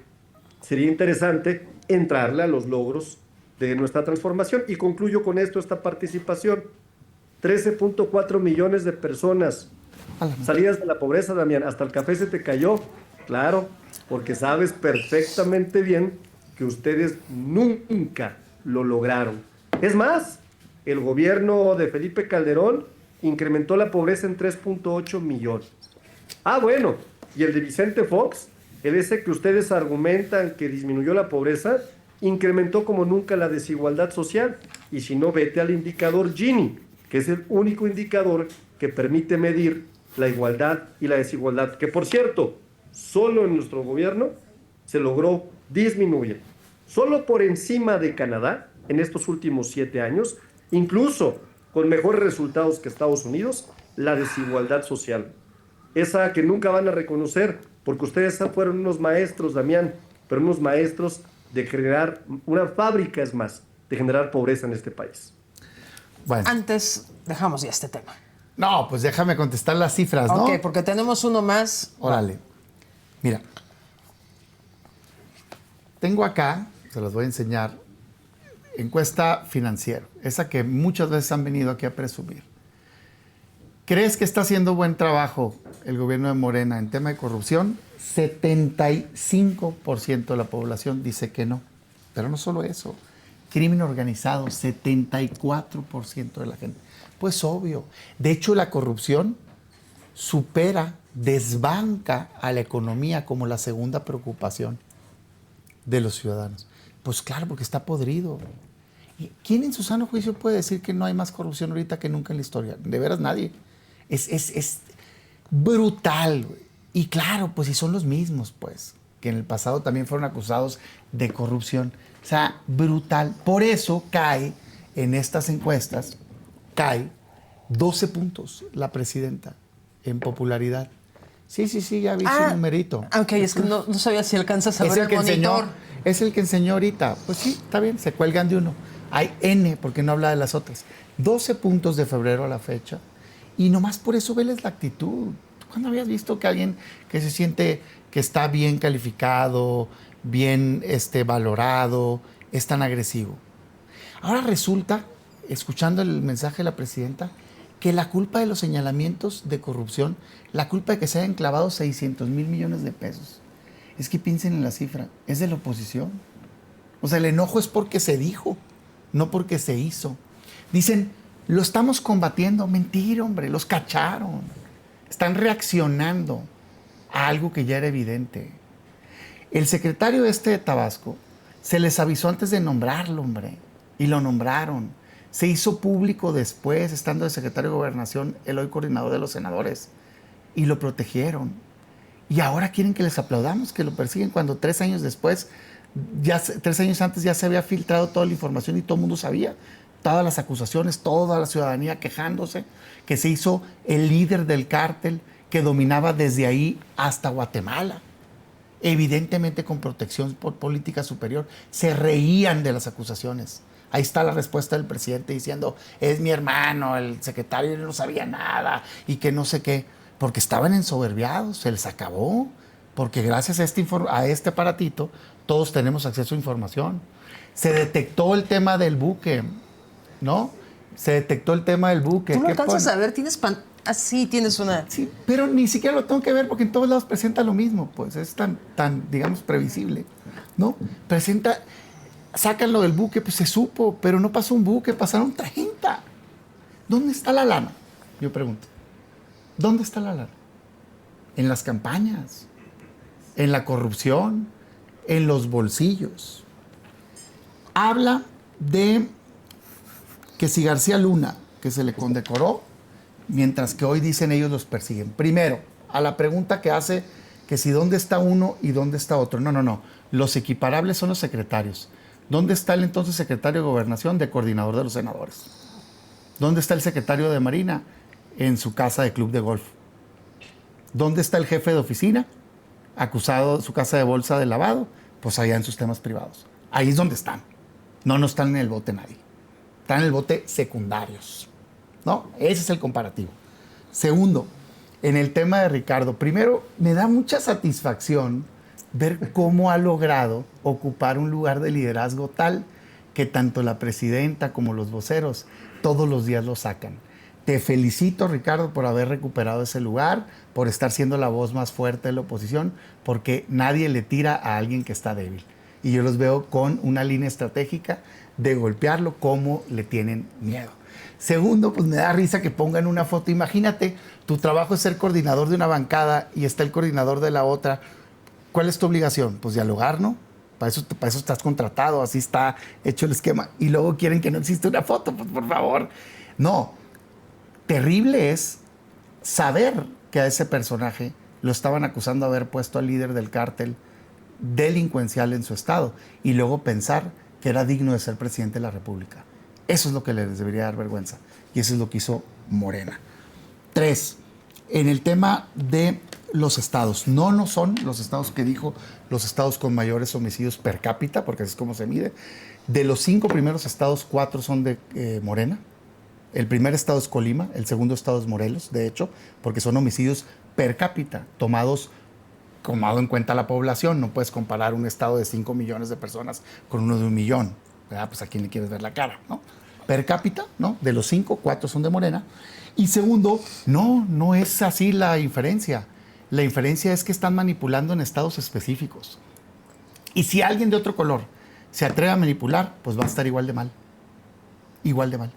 sería interesante entrarle a los logros de nuestra transformación. Y concluyo con esto esta participación. 13.4 millones de personas salidas de la pobreza, Damián. Hasta el café se te cayó. Claro, porque sabes perfectamente bien que ustedes nunca lo lograron. Es más, el gobierno de Felipe Calderón incrementó la pobreza en 3.8 millones. Ah, bueno, y el de Vicente Fox, el ese que ustedes argumentan que disminuyó la pobreza, incrementó como nunca la desigualdad social. Y si no, vete al indicador Gini, que es el único indicador que permite medir la igualdad y la desigualdad, que por cierto, solo en nuestro gobierno se logró disminuir, solo por encima de Canadá en estos últimos 7 años, incluso con mejores resultados que Estados Unidos, la desigualdad social. Esa que nunca van a reconocer, porque ustedes fueron unos maestros, Damián, pero unos maestros de generar una fábrica, es más, de generar pobreza en este país. Bueno. Antes, dejamos ya este tema. No, pues déjame contestar las cifras, ¿no? Ok, porque tenemos uno más. Órale. Mira. Tengo acá, se los voy a enseñar, encuesta Financiero, esa que muchas veces han venido aquí a presumir. ¿Crees que está haciendo buen trabajo el gobierno de Morena en tema de corrupción? 75% de la población dice que no. Pero no solo eso. Crimen organizado, 74% de la gente. Pues obvio. De hecho, la corrupción supera, desbanca a la economía como la segunda preocupación de los ciudadanos. Pues claro, porque está podrido. ¿Y quién en su sano juicio puede decir que no hay más corrupción ahorita que nunca en la historia? De veras nadie. Es brutal, güey. Y claro, pues si son los mismos, pues, que en el pasado también fueron acusados de corrupción. O sea, brutal. Por eso cae en estas encuestas, cae 12 puntos la presidenta en popularidad. Sí, ya vi su numerito. Ok, es que no sabía si alcanzas a ver el enseñó, monitor. es el que enseñó ahorita. Pues sí, está bien, se cuelgan de uno. Hay N, porque no habla de las otras. 12 puntos de febrero a la fecha. Y nomás por eso veles la actitud. ¿Cuándo habías visto que alguien que se siente que está bien calificado, bien valorado, es tan agresivo? Ahora resulta, escuchando el mensaje de la presidenta, que la culpa de los señalamientos de corrupción, la culpa de que se hayan clavado 600 mil millones de pesos, es que piensen en la cifra, es de la oposición. O sea, el enojo es porque se dijo, no porque se hizo. Dicen, lo estamos combatiendo. Mentira, hombre, los cacharon. Están reaccionando a algo que ya era evidente. El secretario de Tabasco se les avisó antes de nombrarlo, hombre, y lo nombraron. Se hizo público después, estando de secretario de Gobernación, el hoy coordinador de los senadores, y lo protegieron. Y ahora quieren que les aplaudamos, que lo persiguen, cuando 3 años después, 3 años antes ya se había filtrado toda la información y todo el mundo sabía. Todas las acusaciones, toda la ciudadanía quejándose, que se hizo el líder del cártel que dominaba desde ahí hasta Guatemala. Evidentemente con protección por política superior. Se reían de las acusaciones. Ahí está la respuesta del presidente diciendo, es mi hermano, el secretario no sabía nada y que no sé qué. Porque estaban ensoberbiados, se les acabó. Porque gracias a este aparatito todos tenemos acceso a información. Se detectó el tema del buque, ¿no? Se detectó el tema del buque. ¿Tú lo alcanzas a ver? ¿Tienes sí, tienes una... Sí, pero ni siquiera lo tengo que ver porque en todos lados presenta lo mismo, pues es tan, digamos, previsible, ¿no? Sacan lo del buque, pues se supo, pero no pasó un buque, pasaron 30. ¿Dónde está la lana? Yo pregunto. ¿Dónde está la lana? En las campañas, en la corrupción, en los bolsillos. Habla de que si García Luna, que se le condecoró, mientras que hoy dicen ellos los persiguen. Primero, a la pregunta que hace que si dónde está uno y dónde está otro. No. Los equiparables son los secretarios. ¿Dónde está el entonces secretario de Gobernación de coordinador de los senadores? ¿Dónde está el secretario de Marina? En su casa de club de golf. ¿Dónde está el jefe de oficina? Acusado de su casa de bolsa de lavado. Pues allá en sus temas privados. Ahí es donde están. No están en el bote nadie. Están en el bote secundarios. ¿No? Ese es el comparativo. Segundo, en el tema de Ricardo, primero, me da mucha satisfacción ver cómo ha logrado ocupar un lugar de liderazgo tal que tanto la presidenta como los voceros todos los días lo sacan. Te felicito, Ricardo, por haber recuperado ese lugar, por estar siendo la voz más fuerte de la oposición, porque nadie le tira a alguien que está débil. Y yo los veo con una línea estratégica de golpearlo como le tienen miedo. Segundo, pues me da risa que pongan una foto. Imagínate, tu trabajo es ser coordinador de una bancada y está el coordinador de la otra. ¿Cuál es tu obligación? Pues dialogar, ¿no? Para eso estás contratado, así está hecho el esquema. Y luego quieren que no exista una foto, pues por favor. No, terrible es saber que a ese personaje lo estaban acusando de haber puesto al líder del cártel delincuencial en su estado y luego pensar que era digno de ser presidente de la República. Eso es lo que les debería dar vergüenza y eso es lo que hizo Morena. 3, en el tema de los estados. No son los estados que dijo, los estados con mayores homicidios per cápita, porque así es como se mide. De los 5 primeros estados, 4 son de Morena. El primer estado es Colima, el segundo estado es Morelos, de hecho, porque son homicidios per cápita, tomado en cuenta la población. No puedes comparar un estado de 5 millones de personas con uno de 1 millón, Pues a quién le quieres ver la cara, ¿no? Per cápita, ¿no? De los 5, 4 son de Morena. Y segundo, no es así la inferencia. La inferencia es que están manipulando en estados específicos. Y si alguien de otro color se atreve a manipular, pues va a estar igual de mal. Igual de mal.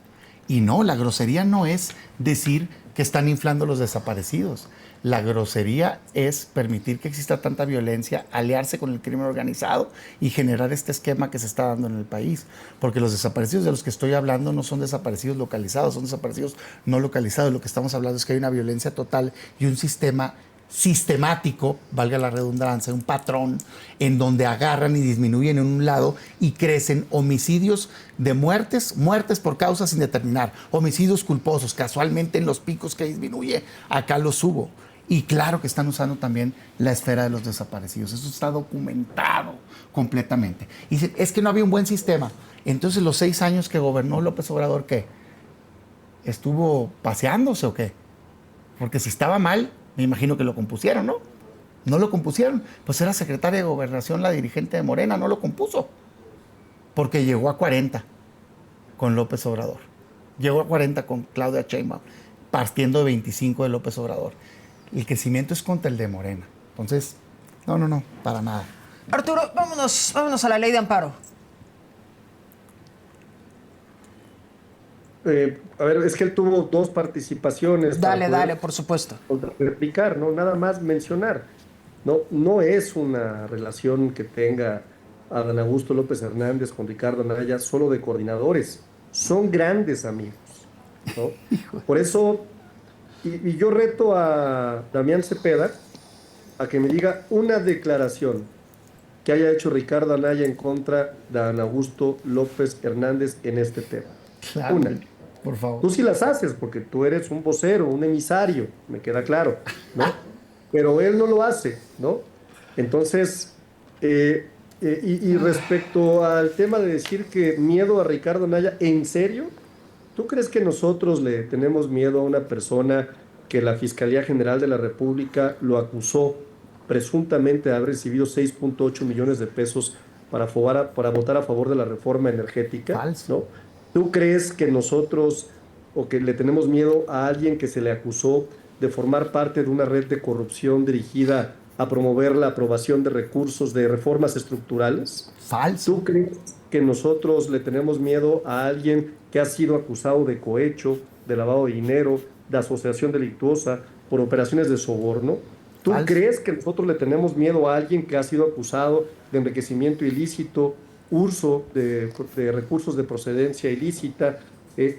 Y no, la grosería no es decir que están inflando los desaparecidos. La grosería es permitir que exista tanta violencia, aliarse con el crimen organizado y generar este esquema que se está dando en el país. Porque los desaparecidos de los que estoy hablando no son desaparecidos localizados, son desaparecidos no localizados. Lo que estamos hablando es que hay una violencia total y un sistema sistemático, valga la redundancia, un patrón en donde agarran y disminuyen en un lado y crecen homicidios de muertes por causas sin determinar, homicidios culposos, casualmente en los picos que disminuye, acá los hubo. Y claro que están usando también la esfera de los desaparecidos. Eso está documentado completamente. Y dicen, es que no había un buen sistema. Entonces, los 6 años que gobernó López Obrador, ¿qué? ¿Estuvo paseándose o qué? Porque si estaba mal, me imagino que lo compusieron, ¿no? No lo compusieron. Pues era secretaria de Gobernación, la dirigente de Morena, no lo compuso. Porque llegó a 40 con López Obrador. Llegó a 40 con Claudia Sheinbaum, partiendo de 25 de López Obrador. El crecimiento es contra el de Morena. Entonces, no, para nada. Arturo, vámonos a la ley de amparo. A ver, es que él tuvo 2 participaciones. Dale, por supuesto. Replicar, ¿no? Nada más mencionar. No es una relación que tenga Adán Augusto López Hernández con Ricardo Anaya solo de coordinadores. Son grandes amigos, ¿no? Por eso, y yo reto a Damián Cepeda a que me diga una declaración que haya hecho Ricardo Anaya en contra de Adán Augusto López Hernández en este tema. Claro, Una. por favor. Tú sí las haces porque tú eres un vocero, un emisario, me queda claro, ¿no? Pero él no lo hace, ¿no? Entonces, y respecto al tema de decir que miedo a Ricardo Anaya, ¿en serio? ¿Tú crees que nosotros le tenemos miedo a una persona que la Fiscalía General de la República lo acusó presuntamente de haber recibido 6.8 millones de pesos para votar a favor de la reforma energética? Falso. ¿No? ¿Tú crees que nosotros o que le tenemos miedo a alguien que se le acusó de formar parte de una red de corrupción dirigida a promover la aprobación de recursos de reformas estructurales? Falso. ¿Tú crees que nosotros le tenemos miedo a alguien que ha sido acusado de cohecho, de lavado de dinero, de asociación delictuosa, por operaciones de soborno? ¿Tú Falso. crees que nosotros le tenemos miedo a alguien que ha sido acusado de enriquecimiento ilícito, uso de recursos de procedencia ilícita?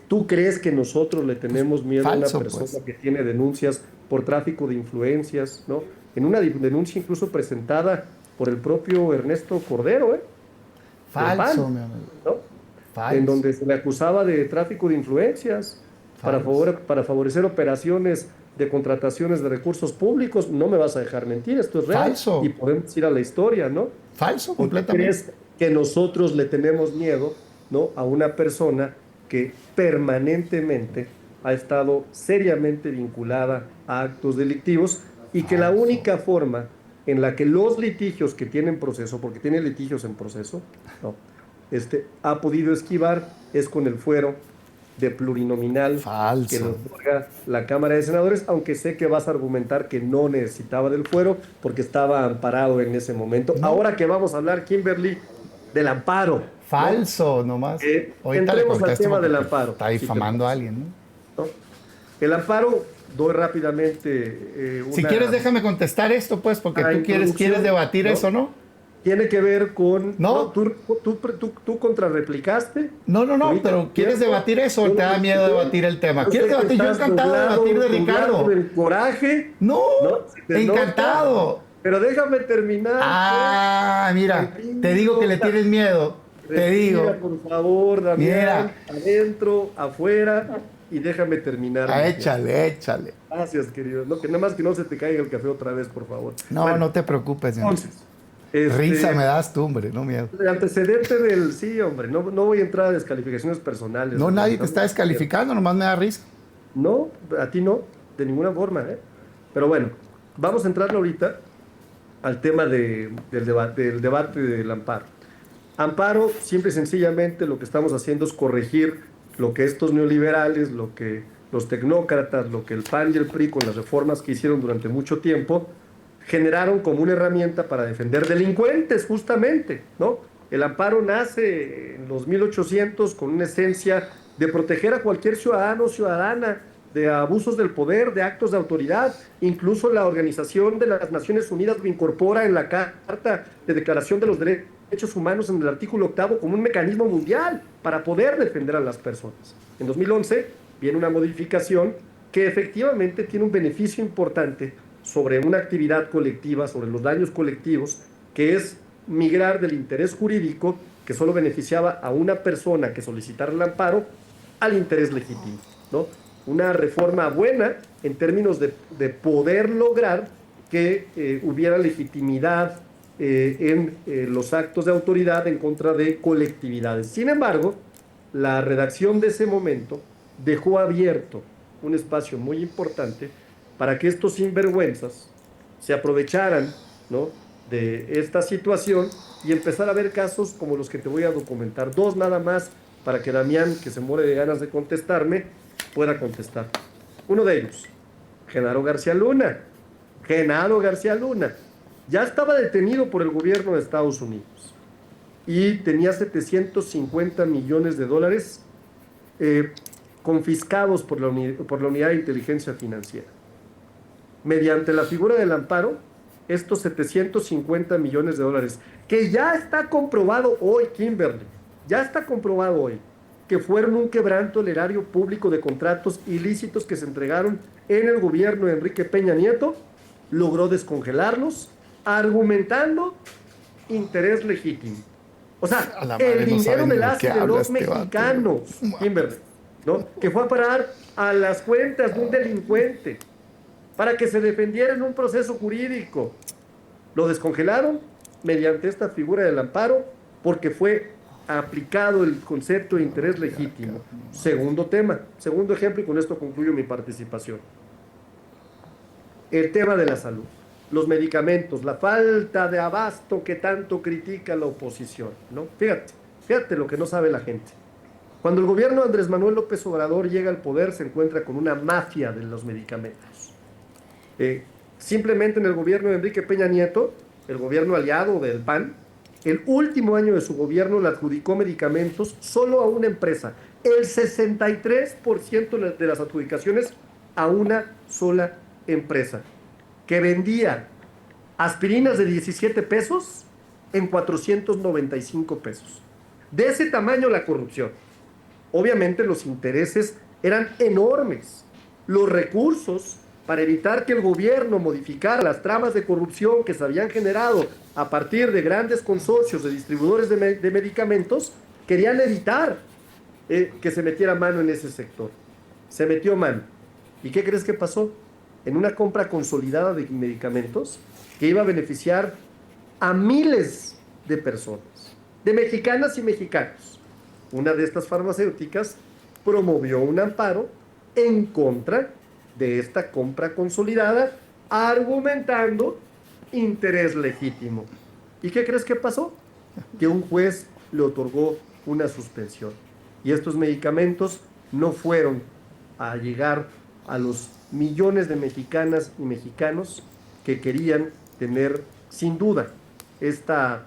¿Tú crees que nosotros le tenemos miedo Falso, a una persona pues. que tiene denuncias por tráfico de influencias, ¿no? En una denuncia incluso presentada por el propio Ernesto Cordero, Falso, PAN, mi amigo. ¿no? Falso. En donde se le acusaba de tráfico de influencias para favorecer operaciones de contrataciones de recursos públicos. No me vas a dejar mentir, esto es real. Falso. Y podemos ir a la historia, ¿no? Falso, ¿Por qué completamente. crees que nosotros le tenemos miedo, ¿no?, a una persona que permanentemente ha estado seriamente vinculada a actos delictivos y que la única forma en la que los litigios que tienen proceso, porque tiene litigios en proceso, ¿no?, ha podido esquivar es con el fuero de plurinominal Falso. que nos otorga la Cámara de Senadores, aunque sé que vas a argumentar que no necesitaba del fuero porque estaba amparado en ese momento. No. Ahora que vamos a hablar, Kimberly, del amparo. Falso, nomás. Ahorita le entremos al contesto tema porque del amparo. Está difamando a alguien, ¿no? ¿No? El amparo, doy rápidamente Si quieres, déjame contestar esto, pues, porque tú quieres debatir ¿no? eso, ¿no? Tiene que ver con... No. Tú contrarreplicaste. No, Ahorita, pero ¿quieres ¿cierto? debatir eso o te da miedo debatir el tema? Yo ¿Quieres sé que debatir? Yo estás encantado de debatir de nublado Ricardo. del coraje. No, Se te encantado. nota. Pero déjame terminar. Ah, mira, te digo que le tienes miedo. Te digo. Respira, por favor, Damián. Mira. Adentro, afuera. Y déjame terminar. Échale. Gracias, querido. No, que nada más que no se te caiga el café otra vez, por favor. No, Bueno, no te preocupes. mi amigo. entonces, Risa me das tú, hombre, no miedo. el antecedente del... Sí, hombre, no voy a entrar a descalificaciones personales. No, nadie te No, está descalificando, nomás me da risa. No, a ti no, de ninguna forma, ¿eh? Pero bueno, vamos a entrar ahorita al tema del debate del amparo. Amparo, simple y sencillamente lo que estamos haciendo es corregir lo que estos neoliberales, lo que los tecnócratas, lo que el PAN y el PRI con las reformas que hicieron durante mucho tiempo, generaron como una herramienta para defender delincuentes, justamente, ¿no? El amparo nace en los 1800 con una esencia de proteger a cualquier ciudadano o ciudadana de abusos del poder, de actos de autoridad. Incluso la Organización de las Naciones Unidas lo incorpora en la Carta de Declaración de los Derechos Humanos en el artículo 8 como un mecanismo mundial para poder defender a las personas. En 2011 viene una modificación que efectivamente tiene un beneficio importante sobre una actividad colectiva, sobre los daños colectivos, que es migrar del interés jurídico que solo beneficiaba a una persona que solicitara el amparo al interés legítimo, ¿no? Una reforma buena en términos de poder lograr que hubiera legitimidad en los actos de autoridad en contra de colectividades. Sin embargo, la redacción de ese momento dejó abierto un espacio muy importante para que estos sinvergüenzas se aprovecharan, ¿no?, de esta situación y empezar a ver casos como los que te voy a documentar. Dos nada más para que Damián, que se muere de ganas de contestarme, pueda contestar. Uno de ellos, Genaro García Luna. Genaro García Luna ya estaba detenido por el gobierno de Estados Unidos y tenía 750 millones de dólares confiscados por la Unidad de Inteligencia Financiera. Mediante la figura del amparo, estos 750 millones de dólares, que ya está comprobado hoy, Kimberly, ya está comprobado hoy, que fueron un quebranto del erario público de contratos ilícitos que se entregaron en el gobierno de Enrique Peña Nieto, logró descongelarlos, argumentando interés legítimo. O sea, el dinero de las y de los mexicanos, Kimberly, ¿no?, que fue a parar a las cuentas de un delincuente para que se defendiera en un proceso jurídico. Lo descongelaron mediante esta figura del amparo porque fue aplicado el concepto de interés legítimo. Segundo tema, segundo ejemplo, y con esto concluyo mi participación. El tema de la salud, los medicamentos, la falta de abasto que tanto critica la oposición, ¿no? Fíjate lo que no sabe la gente. Cuando el gobierno de Andrés Manuel López Obrador llega al poder, se encuentra con una mafia de los medicamentos. Simplemente en el gobierno de Enrique Peña Nieto, el gobierno aliado del PAN, el último año de su gobierno le adjudicó medicamentos solo a una empresa. El 63% de las adjudicaciones a una sola empresa, que vendía aspirinas de 17 pesos en 495 pesos. De ese tamaño la corrupción. Obviamente los intereses eran enormes. Los recursos para evitar que el gobierno modificara las tramas de corrupción que se habían generado a partir de grandes consorcios de distribuidores de medicamentos, querían evitar que se metiera mano en ese sector. Se metió mano. ¿Y qué crees que pasó? En una compra consolidada de medicamentos que iba a beneficiar a miles de personas, de mexicanas y mexicanos. Una de estas farmacéuticas promovió un amparo en contra de esta compra consolidada, argumentando interés legítimo. ¿Y qué crees que pasó? Que un juez le otorgó una suspensión. Y estos medicamentos no fueron a llegar a los millones de mexicanas y mexicanos que querían tener, sin duda, esta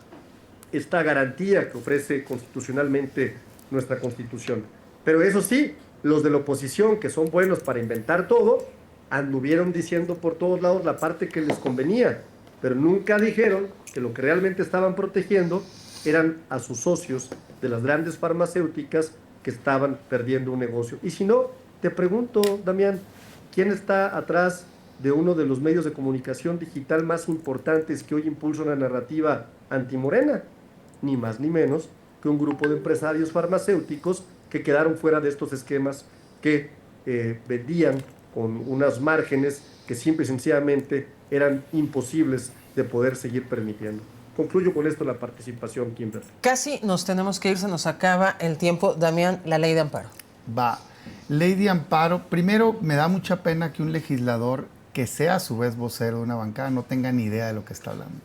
garantía que ofrece constitucionalmente nuestra Constitución. Pero eso sí, los de la oposición, que son buenos para inventar todo, anduvieron diciendo por todos lados la parte que les convenía, pero nunca dijeron que lo que realmente estaban protegiendo eran a sus socios de las grandes farmacéuticas que estaban perdiendo un negocio. Y si no, te pregunto, Damián, ¿quién está atrás de uno de los medios de comunicación digital más importantes que hoy impulsa una narrativa antimorena? Ni más ni menos que un grupo de empresarios farmacéuticos que quedaron fuera de estos esquemas que vendían con unos márgenes que simple y sencillamente eran imposibles de poder seguir permitiendo. Concluyo con esto la participación, Kimberly. Casi nos tenemos que ir, se nos acaba el tiempo. Damián, la ley de amparo. Va. Ley de amparo. Primero, me da mucha pena que un legislador que sea a su vez vocero de una bancada no tenga ni idea de lo que está hablando.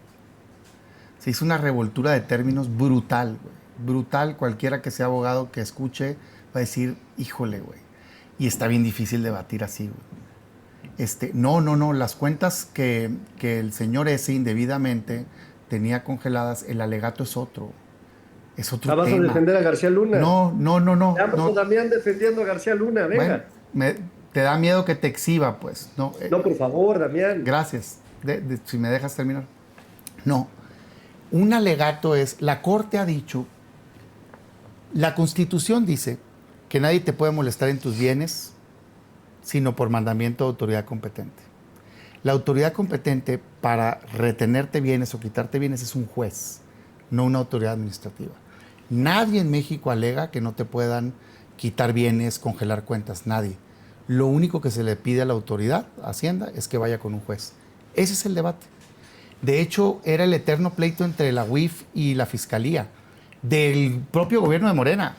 Se hizo una revoltura de términos brutal, güey. Brutal. Cualquiera que sea abogado que escuche va a decir, híjole, güey. Y está bien difícil debatir así, güey. No. Las cuentas que el señor ese indebidamente tenía congeladas, el alegato es otro. Es otro ¿Vas tema. a defender a García Luna? No. Veamos a Damián defendiendo a García Luna, venga. Bueno, te da miedo que te exhiba, pues. No, No, por favor, Damián. gracias. Si me dejas terminar. No. Un alegato es, la Corte ha dicho, la Constitución dice que nadie te puede molestar en tus bienes, sino por mandamiento de autoridad competente. La autoridad competente para retenerte bienes o quitarte bienes es un juez, no una autoridad administrativa. Nadie en México alega que no te puedan quitar bienes, congelar cuentas, nadie. Lo único que se le pide a la autoridad, a Hacienda, es que vaya con un juez. Ese es el debate. De hecho, era el eterno pleito entre la UIF y la Fiscalía, del propio gobierno de Morena,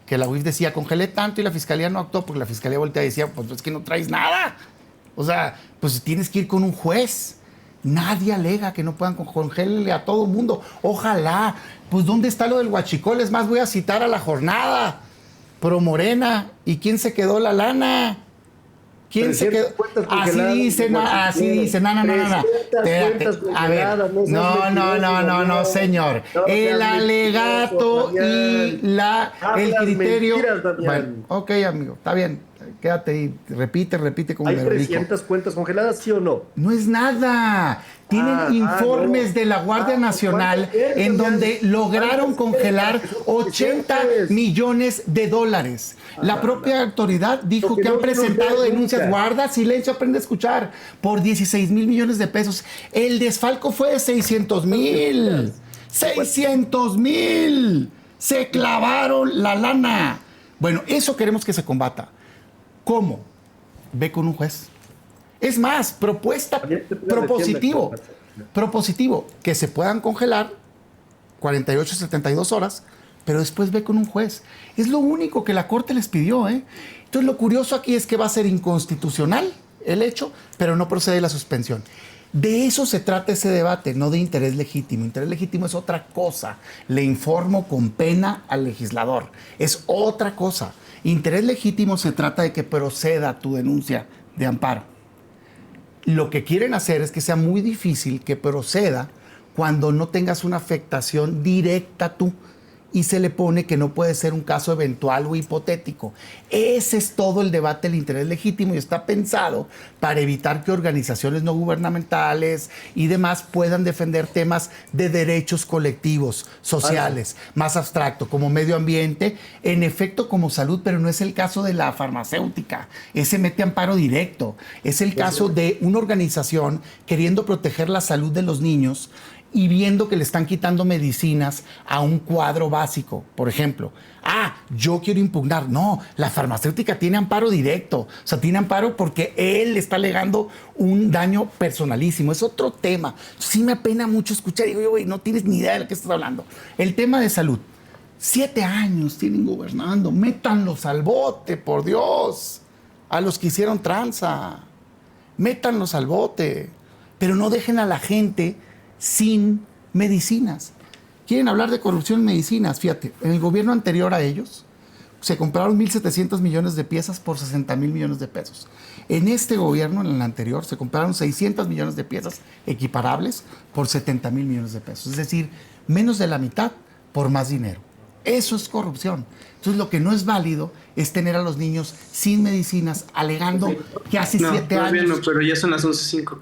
que la UIF decía, congelé tanto y la Fiscalía no actuó, porque la Fiscalía voltea y decía, pues es que no traes nada. O sea, pues tienes que ir con un juez. Nadie alega que no puedan congelarle a todo el mundo. Ojalá. Pues ¿dónde está lo del huachicol? Es más, voy a citar a La Jornada. Pro Morena. ¿Y quién se quedó la lana? ¿Quién se quedó? Así dicen, así dicen. No. Espérate. A ver. No, señor. El alegato y el criterio. Bueno, ok, amigo, está bien. Quédate y repite como ¿Hay me dedico. 300 cuentas congeladas, sí o no? No es nada. Tienen informes de la Guardia Nacional en donde lograron congelar 80 millones de dólares. La propia autoridad dijo que han presentado denuncias. Guarda silencio, aprende a escuchar. Por 16 mil millones de pesos. El desfalco fue de 600 mil. 600 mil. Se clavaron la lana. Bueno, eso queremos que se combata. ¿Cómo? Ve con un juez. Es más, propositivo, que se puedan congelar 48, 72 horas, pero después ve con un juez. Es lo único que la Corte les pidió, ¿eh? Entonces, lo curioso aquí es que va a ser inconstitucional el hecho, pero no procede la suspensión. De eso se trata ese debate, no de interés legítimo. Interés legítimo es otra cosa. Le informo con pena al legislador. Es otra cosa. Interés legítimo se trata de que proceda tu denuncia de amparo. Lo que quieren hacer es que sea muy difícil que proceda cuando no tengas una afectación directa tú, y se le pone que no puede ser un caso eventual o hipotético. Ese es todo el debate del interés legítimo y está pensado para evitar que organizaciones no gubernamentales y demás puedan defender temas de derechos colectivos, sociales, más abstracto, como medio ambiente, en efecto como salud, pero no es el caso de la farmacéutica. Ese mete amparo directo. Es el caso de una organización queriendo proteger la salud de los niños y viendo que le están quitando medicinas a un cuadro básico, por ejemplo. Yo quiero impugnar. No, la farmacéutica tiene amparo directo. O sea, tiene amparo porque él está alegando un daño personalísimo. Es otro tema. Sí me apena mucho escuchar. Digo, güey, no tienes ni idea de lo que estás hablando. El tema de salud. 7 años tienen gobernando. Métanlos al bote, por Dios. A los que hicieron tranza. Métanlos al bote. Pero no dejen a la gente sin medicinas. Quieren hablar de corrupción en medicinas. Fíjate, en el gobierno anterior a ellos se compraron 1,700 millones de piezas por 60,000 millones de pesos. En este gobierno, en el anterior, se compraron 600 millones de piezas equiparables por 70,000 millones de pesos. Es decir, menos de la mitad por más dinero. Eso es corrupción. Entonces, lo que no es válido es tener a los niños sin medicinas, alegando que hace 7 años... No, pero ya son las 11:05.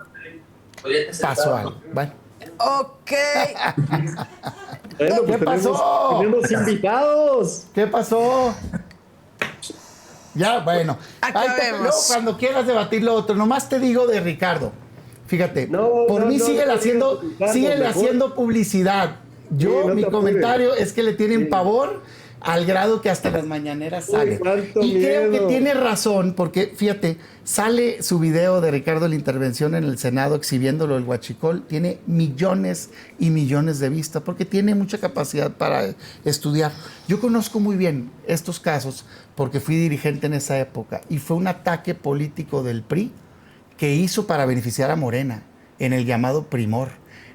Pasó algo. Bueno. Ok. Bueno, ¿Qué pasó? Tenemos invitados. ¿Qué pasó? Ya, bueno. Acabemos. Luego, cuando quieras debatir lo otro, nomás te digo de Ricardo. Fíjate, por mí síguele haciendo publicidad. Yo, no mi te comentario apures. es que le tienen pavor al grado que hasta las mañaneras sale. Y creo que tiene razón, porque fíjate, sale su video de Ricardo, la intervención en el Senado exhibiéndolo el huachicol, tiene millones y millones de vistas, porque tiene mucha capacidad para estudiar. Yo conozco muy bien estos casos porque fui dirigente en esa época y fue un ataque político del PRI que hizo para beneficiar a Morena en el llamado Primor.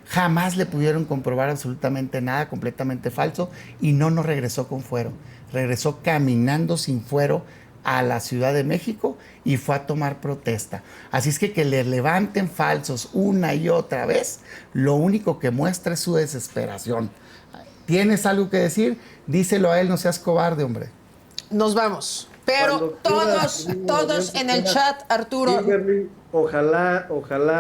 Jamás le pudieron comprobar absolutamente nada, completamente falso, y no nos regresó con fuero. Regresó caminando sin fuero a la Ciudad de México y fue a tomar protesta. Así es que le levanten falsos una y otra vez, lo único que muestra es su desesperación. ¿Tienes algo que decir? Díselo a él, no seas cobarde, hombre. Nos vamos. Pero todos en el chat, Arturo. Kimberly, ojalá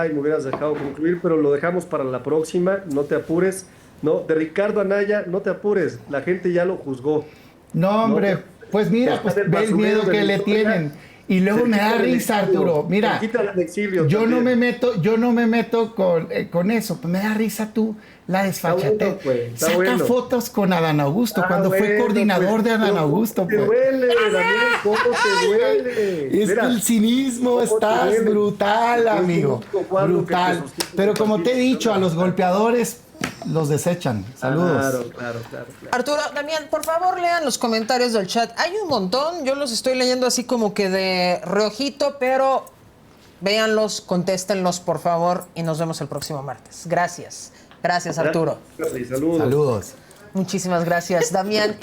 y me hubieras dejado concluir, pero lo dejamos para la próxima, no te apures. No, de Ricardo Anaya, no te apures, la gente ya lo juzgó. No, hombre, No, pues mira, pues ve el miedo que le tienen. Y luego me da risa, Arturo. Mira, yo no me meto con eso, pues me da risa tú, la desfachatez. Saca fotos con Adán Augusto, cuando fue coordinador de Adán Augusto. Te duele, Daniel, ¿cómo te duele? Es que el cinismo está brutal, amigo. Brutal. Pero como te he dicho, a los golpeadores los desechan. Saludos. Claro. Arturo, Damián, por favor lean los comentarios del chat. Hay un montón, yo los estoy leyendo así como que de reojito, pero véanlos, contéstenlos, por favor, y nos vemos el próximo martes. Gracias, Arturo. Saludos. Muchísimas gracias, Damián.